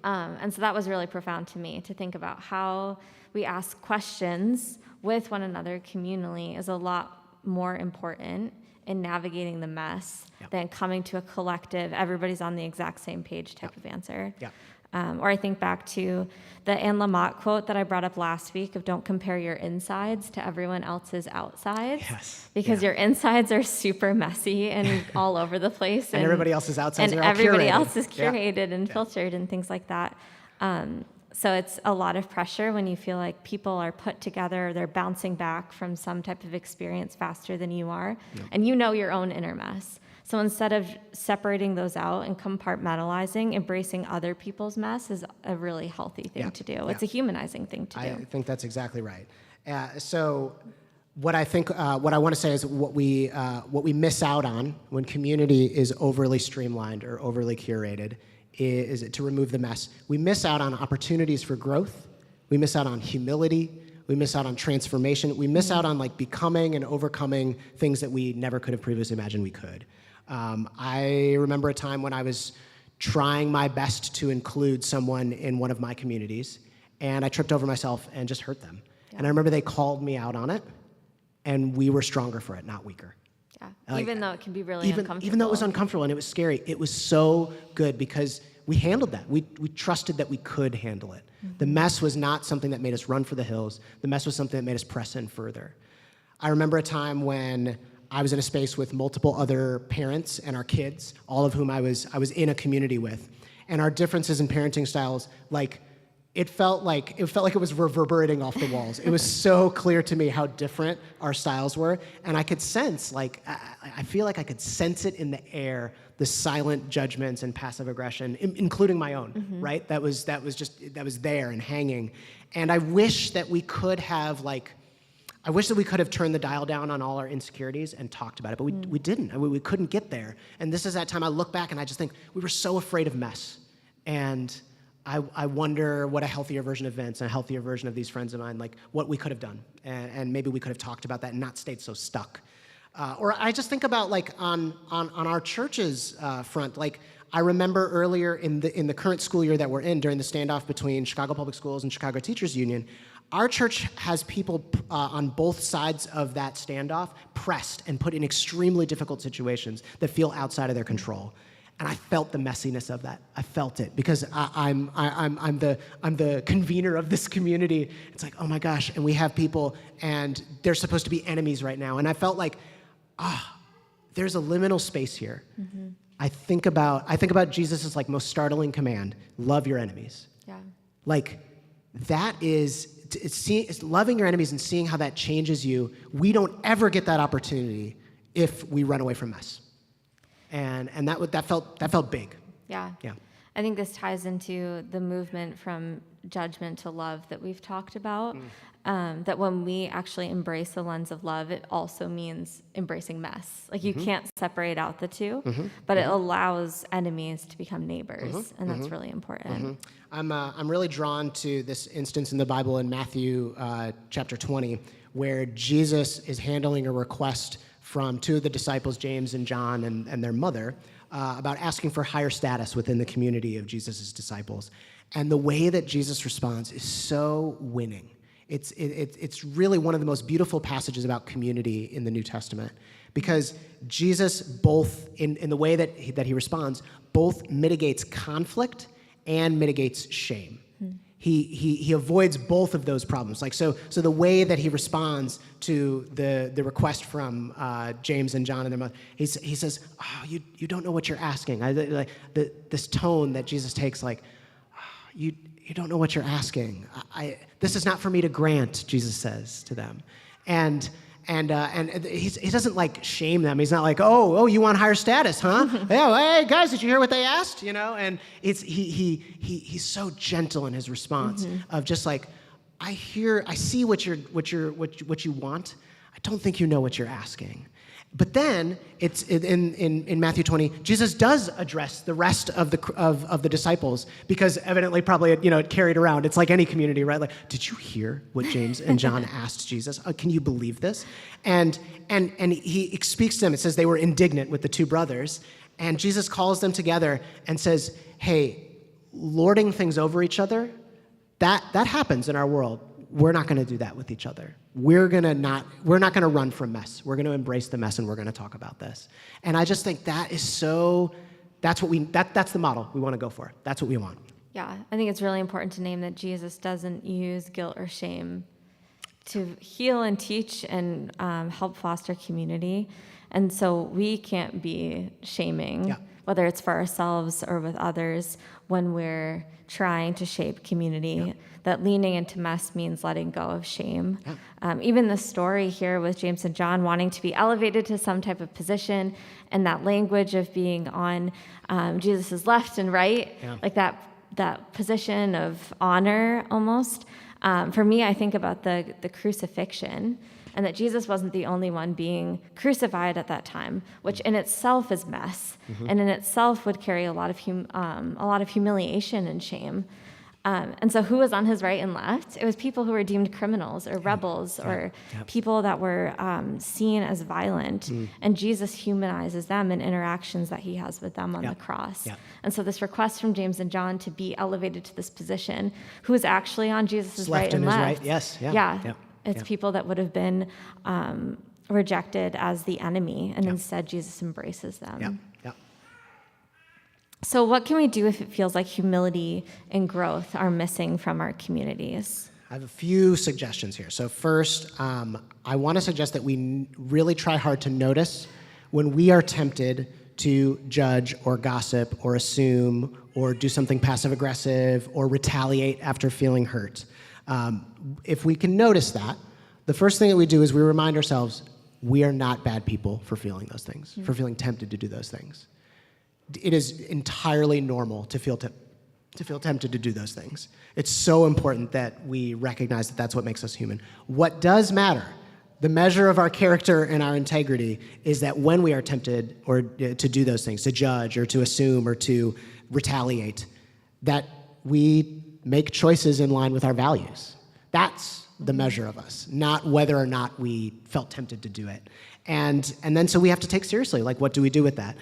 And so that was really profound to me, to think about how we ask questions with one another communally is a lot more important in navigating the mess than coming to a collective, everybody's on the exact same page type of answer. Yeah. Or I think back to the Anne Lamott quote that I brought up last week of don't compare your insides to everyone else's outsides. Yes. Because your insides are super messy and all over the place. And everybody else's outsides and are all everybody curated. else is Yeah. curated and filtered and things like that. So it's a lot of pressure when you feel like people are put together, they're bouncing back from some type of experience faster than you are, and you know your own inner mess. So instead of separating those out and compartmentalizing, embracing other people's mess is a really healthy thing to do. It's a humanizing thing to do. I think that's exactly right. So what I think, what I want to say is what we miss out on when community is overly streamlined or overly curated is to remove the mess. We miss out on opportunities for growth. We miss out on humility. We miss out on transformation. We miss out on like becoming and overcoming things that we never could have previously imagined we could. I remember a time when I was trying my best to include someone in one of my communities, and I tripped over myself and just hurt them. And I remember they called me out on it, and we were stronger for it, not weaker. Yeah. Like, Even though it can be really uncomfortable. Even though it was uncomfortable and it was scary, it was so good because we handled that. We trusted that we could handle it. The mess was not something that made us run for the hills. The mess was something that made us press in further. I remember a time when I was in a space with multiple other parents and our kids, all of whom I was in a community with. And our differences in parenting styles, like, it felt like it was reverberating off the walls. It was so clear to me how different our styles were, and I could sense, like, I feel like I could sense it in the air, the silent judgments and passive aggression, including my own, right? That was there and hanging, and I wish that we could have turned the dial down on all our insecurities and talked about it, but we didn't. We couldn't get there, and this is that time I look back and I just think we were so afraid of mess, and I wonder what a healthier version of Vince and a healthier version of these friends of mine, like what we could have done. And maybe we could have talked about that and not stayed so stuck. Or I just think about like on our church's front, like I remember earlier in the current school year that we're in, during the standoff between Chicago Public Schools and Chicago Teachers Union, our church has people on both sides of that standoff pressed and put in extremely difficult situations that feel outside of their control. And I felt the messiness of that. I felt it because I'm the convener of this community. It's like, oh my gosh, and we have people, and they're supposed to be enemies right now. And I felt like, there's a liminal space here. I think about Jesus' like most startling command: love your enemies. Yeah. Like that is it's loving your enemies and seeing how that changes you. We don't ever get that opportunity if we run away from mess. And that felt big. Yeah. Yeah. I think this ties into the movement from judgment to love that we've talked about. That when we actually embrace the lens of love, it also means embracing mess. Like you can't separate out the two, but it allows enemies to become neighbors, and that's really important. I'm really drawn to this instance in the Bible in Matthew chapter 20, where Jesus is handling a request from two of the disciples, James and John, and their mother, about asking for higher status within the community of Jesus' disciples. And the way that Jesus responds is so winning. It's really one of the most beautiful passages about community in the New Testament, because Jesus, both in the way that he responds, both mitigates conflict and mitigates shame. He avoids both of those problems. Like so the way that he responds to the request from James and John and their mother, he says, "Oh, you don't know what you're asking." This tone that Jesus takes, like, oh, you don't know what you're asking. This is not for me to grant, Jesus says to them, and he doesn't like shame them. He's not like, oh, you want higher status, huh? Hey guys, did you hear what they asked? You know, and he's so gentle in his response of just like, I see what you want. I don't think you know what you're asking. But then it's in Matthew 20, Jesus does address the rest of the disciples, because evidently probably it carried around. It's like any community, right? Like, did you hear what James and John asked Jesus? Can you believe this? And he speaks to them. It says they were indignant with the two brothers, and Jesus calls them together and says, "Hey, lording things over each other, that happens in our world. We're not going to do that with each other. We're not going to run from mess. We're going to embrace the mess, and we're going to talk about this." And I just think that's the model we want to go for. That's what we want. Yeah, I think it's really important to name that Jesus doesn't use guilt or shame to heal and teach and help foster community. And so we can't be shaming, whether it's for ourselves or with others, when we're trying to shape community. That leaning into mess means letting go of shame. Even the story here with James and John wanting to be elevated to some type of position, and that language of being on Jesus' left and right, like that position of honor almost. For me, I think about the crucifixion, and that Jesus wasn't the only one being crucified at that time, which in itself is mess, and in itself would carry a lot of humiliation and shame. And so who was on his right and left? It was people who were deemed criminals or rebels or people that were seen as violent. And Jesus humanizes them in interactions that he has with them on the cross. And so this request from James and John to be elevated to this position, who is actually on Jesus' right and left. Yes. It's Yeah. people that would have been rejected as the enemy, and instead Jesus embraces them. Yeah. Yeah. So what can we do if it feels like humility and growth are missing from our communities? I have a few suggestions here. So first, I want to suggest that we really try hard to notice when we are tempted to judge or gossip or assume or do something passive-aggressive or retaliate after feeling hurt. If we can notice that, the first thing that we do is we remind ourselves we are not bad people for feeling those things, for feeling tempted to do those things. It is entirely normal to feel tempted to do those things. It's so important that we recognize that that's what makes us human. What does matter, the measure of our character and our integrity, is that when we are tempted or to do those things, to judge or to assume or to retaliate, that we make choices in line with our values. That's the measure of us, not whether or not we felt tempted to do it. And then so we have to take seriously, like, what do we do with that?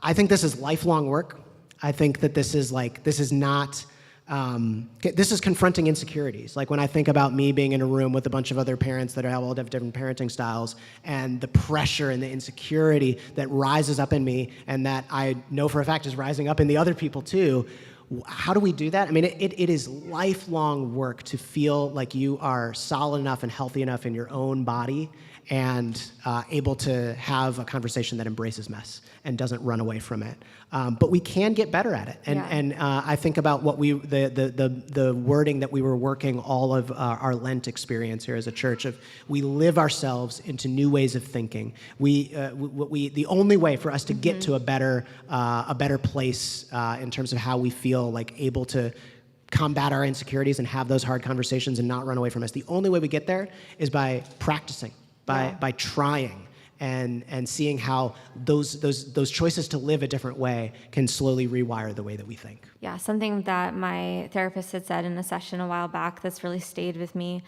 I think this is lifelong work. I think that this is confronting insecurities. Like when I think about me being in a room with a bunch of other parents that all have different parenting styles, and the pressure and the insecurity that rises up in me and that I know for a fact is rising up in the other people too, how do we do that? I mean, it is lifelong work to feel like you are solid enough and healthy enough in your own body and able to have a conversation that embraces mess and doesn't run away from it. But we can get better at it. And I think about what the wording that we were working all of our Lent experience here as a church of, we live ourselves into new ways of thinking. The only way for us to get to a better place in terms of how we feel like able to combat our insecurities and have those hard conversations and not run away from us. The only way we get there is by practicing, by trying and seeing how those choices to live a different way can slowly rewire the way that we think. Yeah, something that my therapist had said in a session a while back that's really stayed with me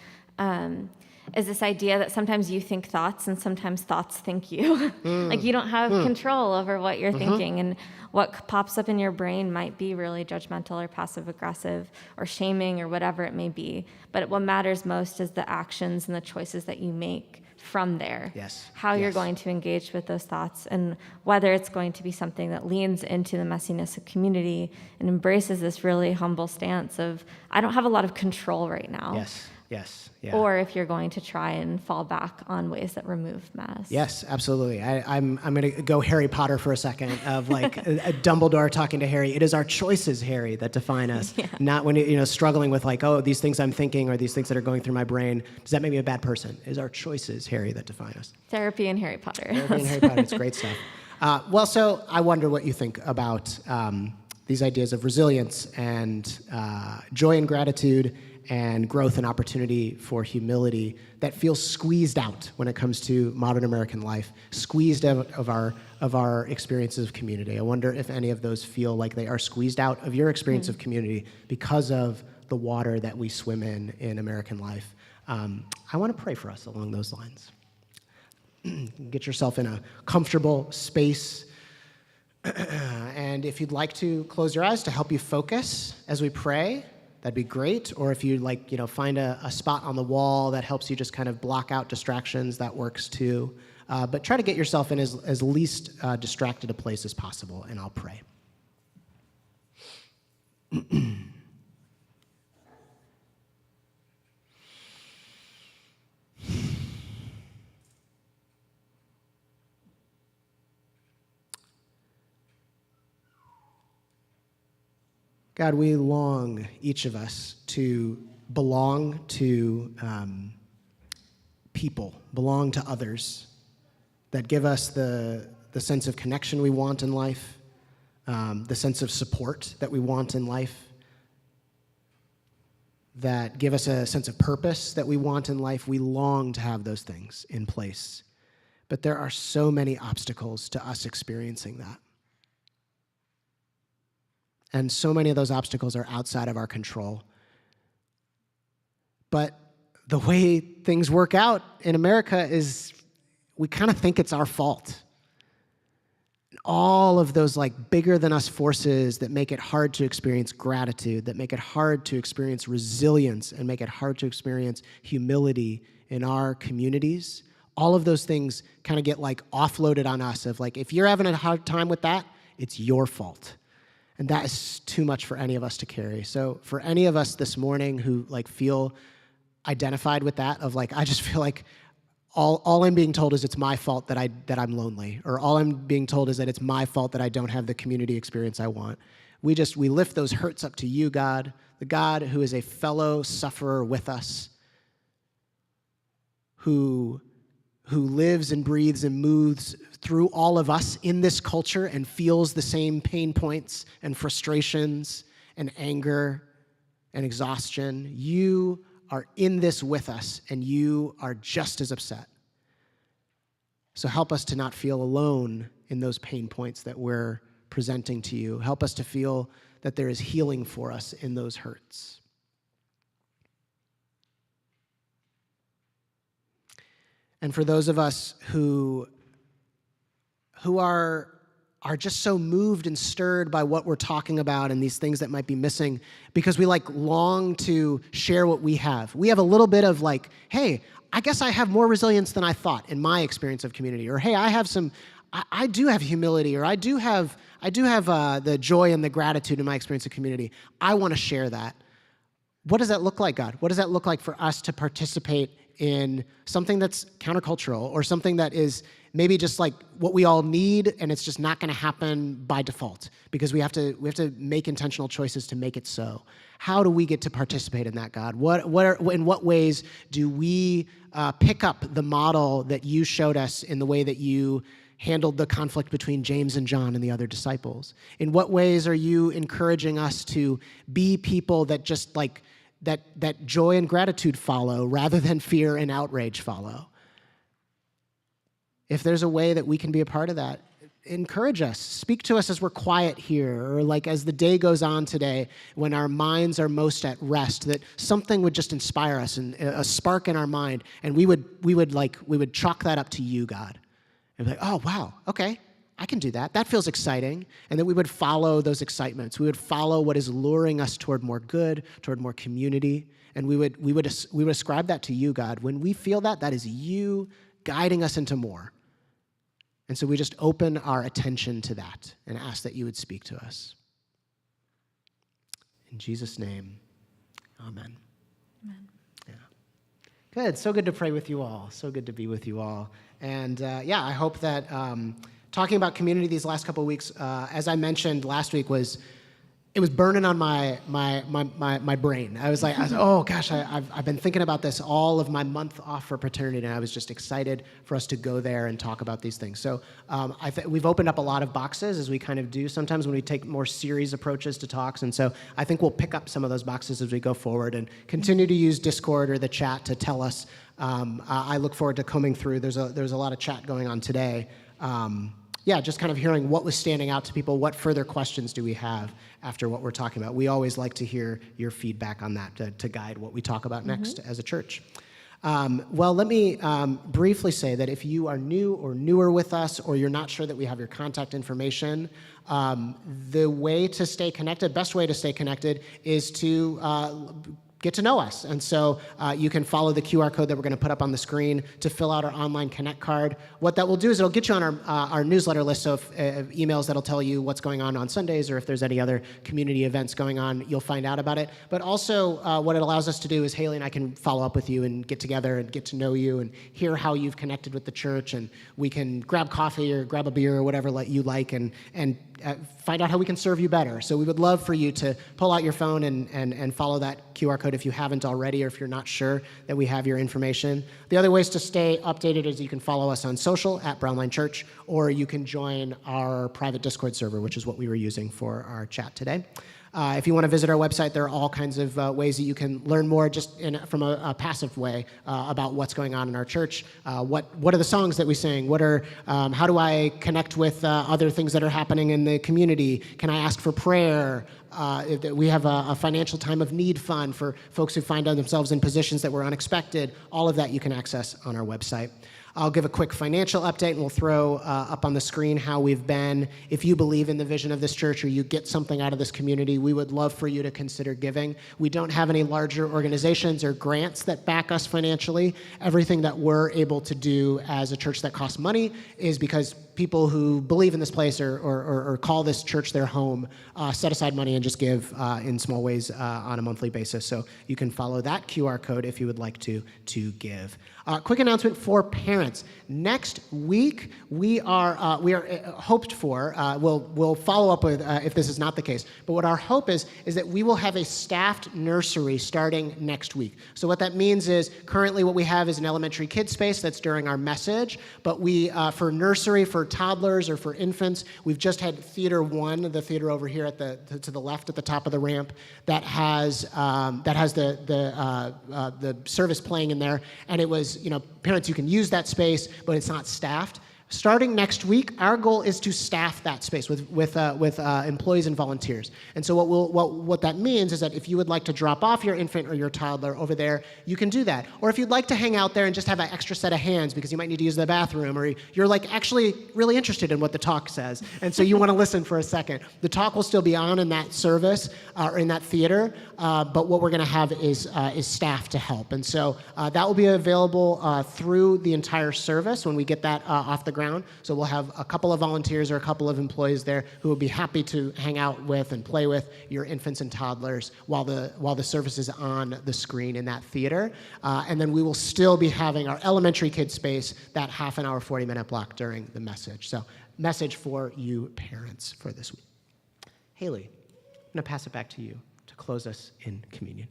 is this idea that sometimes you think thoughts and sometimes thoughts think you. Like you don't have control over what you're thinking, and what pops up in your brain might be really judgmental or passive aggressive or shaming or whatever it may be. But what matters most is the actions and the choices that you make from there. Yes. How you're going to engage with those thoughts, and whether it's going to be something that leans into the messiness of community and embraces this really humble stance of, I don't have a lot of control right now. Yes. Yeah. Or if you're going to try and fall back on ways that remove mess. Yes, absolutely. I'm going to go Harry Potter for a second of like a Dumbledore talking to Harry. It is our choices, Harry, that define us. Yeah. Not when struggling with like, oh, these things I'm thinking or these things that are going through my brain. Does that make me a bad person? It is our choices, Harry, that define us. Therapy and Harry Potter. Therapy and Harry Potter. It's great stuff. Well, so I wonder what you think about these ideas of resilience and joy and gratitude and growth and opportunity for humility that feels squeezed out when it comes to modern American life, squeezed out of our experiences of community. I wonder if any of those feel like they are squeezed out of your experience of community because of the water that we swim in American life. I want to pray for us along those lines. Get yourself in a comfortable space. And if you'd like to close your eyes to help you focus as we pray, that'd be great. Or if you find a spot on the wall that helps you just kind of block out distractions, that works too. But try to get yourself in as least distracted a place as possible, and I'll pray. God, we long, each of us, to belong to people, belong to others that give us the sense of connection we want in life, the sense of support that we want in life, that give us a sense of purpose that we want in life. We long to have those things in place. But there are so many obstacles to us experiencing that. And so many of those obstacles are outside of our control. But the way things work out in America is we kind of think it's our fault. all of those like bigger than us forces that make it hard to experience gratitude, that make it hard to experience resilience, and make it hard to experience humility in our communities, all of those things kind of get like offloaded on us of like, if you're having a hard time with that, it's your fault. And that is too much for any of us to carry. So for any of us this morning who like feel identified with that, of like, I just feel like all I'm being told is it's my fault that I'm lonely, or all I'm being told is that it's my fault that I don't have the community experience I want. We lift those hurts up to you, God, the God who is a fellow sufferer with us, who lives and breathes and moves through all of us in this culture and feels the same pain points and frustrations and anger and exhaustion. You are in this with us, and you are just as upset. So help us to not feel alone in those pain points that we're presenting to you. Help us to feel that there is healing for us in those hurts. And for those of us who are just so moved and stirred by what we're talking about and these things that might be missing, because we like long to share what we have. We have a little bit of like, hey, I guess I have more resilience than I thought in my experience of community, or hey, I do have humility, or I do have the joy and the gratitude in my experience of community. I want to share that. What does that look like, God? What does that look like for us to participate in something that's countercultural, or something that is maybe just like what we all need, and it's just not going to happen by default because we have to make intentional choices to make it so? How do we get to participate in that, God? In what ways do we pick up the model that you showed us in the way that you handled the conflict between James and John and the other disciples? In what ways are you encouraging us to be people that just like that joy and gratitude follow rather than fear and outrage follow? If there's a way that we can be a part of that, encourage us. Speak to us as we're quiet here, or like as the day goes on today, when our minds are most at rest, that something would just inspire us and a spark in our mind, and we would chalk that up to you, God. And be like, oh, wow, okay, I can do that. That feels exciting. And that we would follow those excitements. We would follow what is luring us toward more good, toward more community. And we would ascribe that to you, God. When we feel that, that is you guiding us into more. And so we just open our attention to that and ask that you would speak to us. In Jesus' name, amen. Amen. Yeah. Good. So good to pray with you all. So good to be with you all. And I hope that talking about community these last couple of weeks, as I mentioned last week, it was burning on my brain. I was oh gosh, I've been thinking about this all of my month off for paternity, and I was just excited for us to go there and talk about these things. So we've opened up a lot of boxes, as we kind of do sometimes when we take more series approaches to talks, and so I think we'll pick up some of those boxes as we go forward and continue to use Discord or the chat to tell us. I look forward to combing through. There's a lot of chat going on today. Just kind of hearing what was standing out to people. What further questions do we have after what we're talking about? We always like to hear your feedback on that to guide what we talk about next as a church. Let me briefly say that if you are new or newer with us, or you're not sure that we have your contact information, the way to stay connected, best way to stay connected, is to get to know us. And so you can follow the QR code that we're going to put up on the screen to fill out our online Connect card. What that will do is it'll get you on our newsletter list, so emails that'll tell you what's going on Sundays, or if there's any other community events going on, you'll find out about it. But also what it allows us to do is Haley and I can follow up with you and get together and get to know you and hear how you've connected with the church, and we can grab coffee or grab a beer or whatever you like and find out how we can serve you better. So we would love for you to pull out your phone and follow that QR code if you haven't already, or if you're not sure that we have your information. The other ways to stay updated is you can follow us on social at Brownline Church, or you can join our private Discord server, which is what we were using for our chat today. If you want to visit our website, there are all kinds of ways that you can learn more just from a passive way about what's going on in our church. What are the songs that we sing? How do I connect with other things that are happening in the community? Can I ask for prayer? We have a financial time of need fund for folks who find themselves in positions that were unexpected. All of that you can access on our website. I'll give a quick financial update, and we'll throw up on the screen how we've been. If you believe in the vision of this church or you get something out of this community, we would love for you to consider giving. We don't have any larger organizations or grants that back us financially. Everything that we're able to do as a church that costs money is because people who believe in this place or call this church their home set aside money and just give in small ways on a monthly basis. So you can follow that QR code if you would like to give. Quick announcement for parents. Next week, we are hoped for, we'll follow up with if this is not the case, but what our hope is that we will have a staffed nursery starting next week. So what that means is currently what we have is an elementary kid space that's during our message, but we, for nursery, for toddlers or for infants, we've just had Theater 1, the theater over here at to the left at the top of the ramp, that has the service playing in there, and it was, parents, you can use that space, but it's not staffed. Starting next week, our goal is to staff that space with employees and volunteers. And so what that means is that if you would like to drop off your infant or your toddler over there, you can do that. Or if you'd like to hang out there and just have an extra set of hands because you might need to use the bathroom, or you're actually really interested in what the talk says, and so you want to listen for a second, the talk will still be on in that service or in that theater, but what we're going to have is staff to help. And so that will be available through the entire service when we get that off the ground. So we'll have a couple of volunteers or a couple of employees there who will be happy to hang out with and play with your infants and toddlers while the service is on the screen in that theater. And then we will still be having our elementary kid space, that half an hour, 40-minute block during the message. So message for you parents for this week. Haley, I'm going to pass it back to you to close us in communion.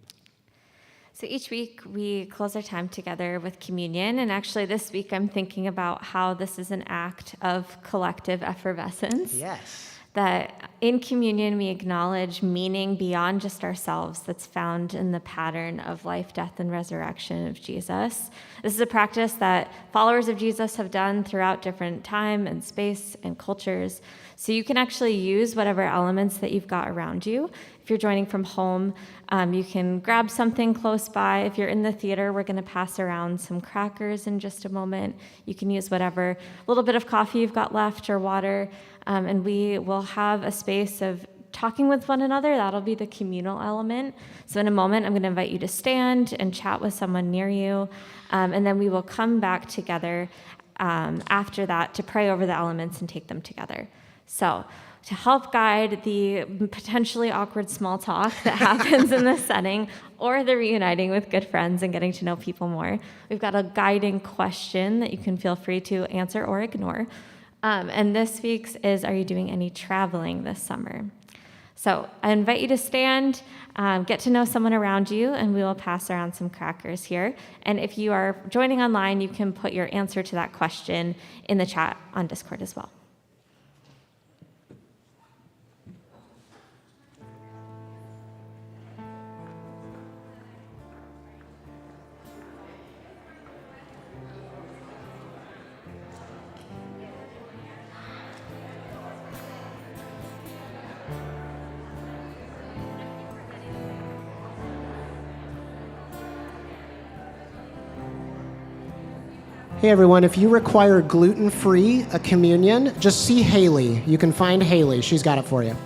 So each week we close our time together with communion, and actually this week I'm thinking about how this is an act of collective effervescence. Yes. That in communion we acknowledge meaning beyond just ourselves that's found in the pattern of life, death, and resurrection of Jesus. This is a practice that followers of Jesus have done throughout different time and space and cultures. So you can actually use whatever elements that you've got around you. If you're joining from home, you can grab something close by. If you're in the theater, we're going to pass around some crackers in just a moment. You can use whatever little bit of coffee you've got left or water, and we will have a space of talking with one another. That'll be the communal element. So in a moment, I'm going to invite you to stand and chat with someone near you, and then we will come back together after that to pray over the elements and take them together. So to help guide the potentially awkward small talk that happens in this setting, or the reuniting with good friends and getting to know people more, we've got a guiding question that you can feel free to answer or ignore. And this week's is, are you doing any traveling this summer? So I invite you to stand, get to know someone around you, and we will pass around some crackers here. And if you are joining online, you can put your answer to that question in the chat on Discord as well. Hey everyone, if you require gluten-free communion, just see Haley. You can find Haley. She's got it for you.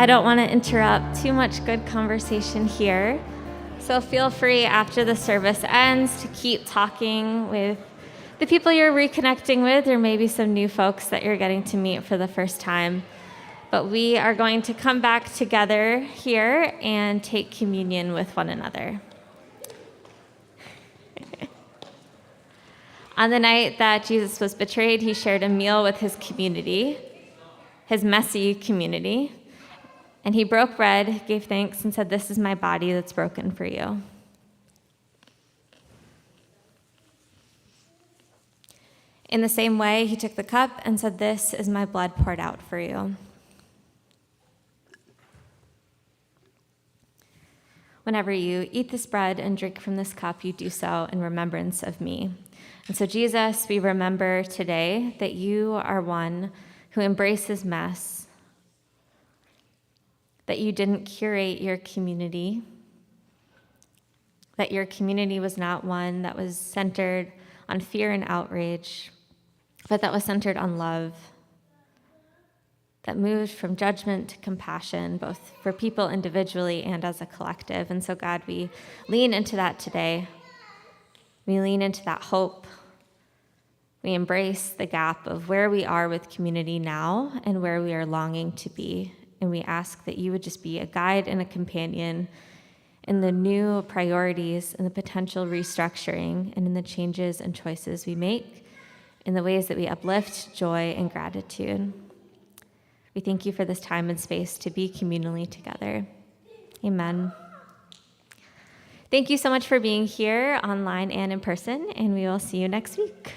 I don't want to interrupt too much good conversation here. So feel free after the service ends to keep talking with the people you're reconnecting with, or maybe some new folks that you're getting to meet for the first time. But we are going to come back together here and take communion with one another. On the night that Jesus was betrayed, he shared a meal with his community, his messy community. And he broke bread, gave thanks, and said, "This is my body that's broken for you." In the same way, he took the cup and said, "This is my blood poured out for you." Whenever you eat this bread and drink from this cup, you do so in remembrance of me. And so, Jesus, we remember today that you are one who embraces mess, that you didn't curate your community, that your community was not one that was centered on fear and outrage, but that was centered on love, that moved from judgment to compassion, both for people individually and as a collective. And so, God, we lean into that today. We lean into that hope. We embrace the gap of where we are with community now and where we are longing to be. And we ask that you would just be a guide and a companion in the new priorities and the potential restructuring and in the changes and choices we make, in the ways that we uplift joy and gratitude. We thank you for this time and space to be communally together. Amen. Thank you so much for being here online and in person, and we will see you next week.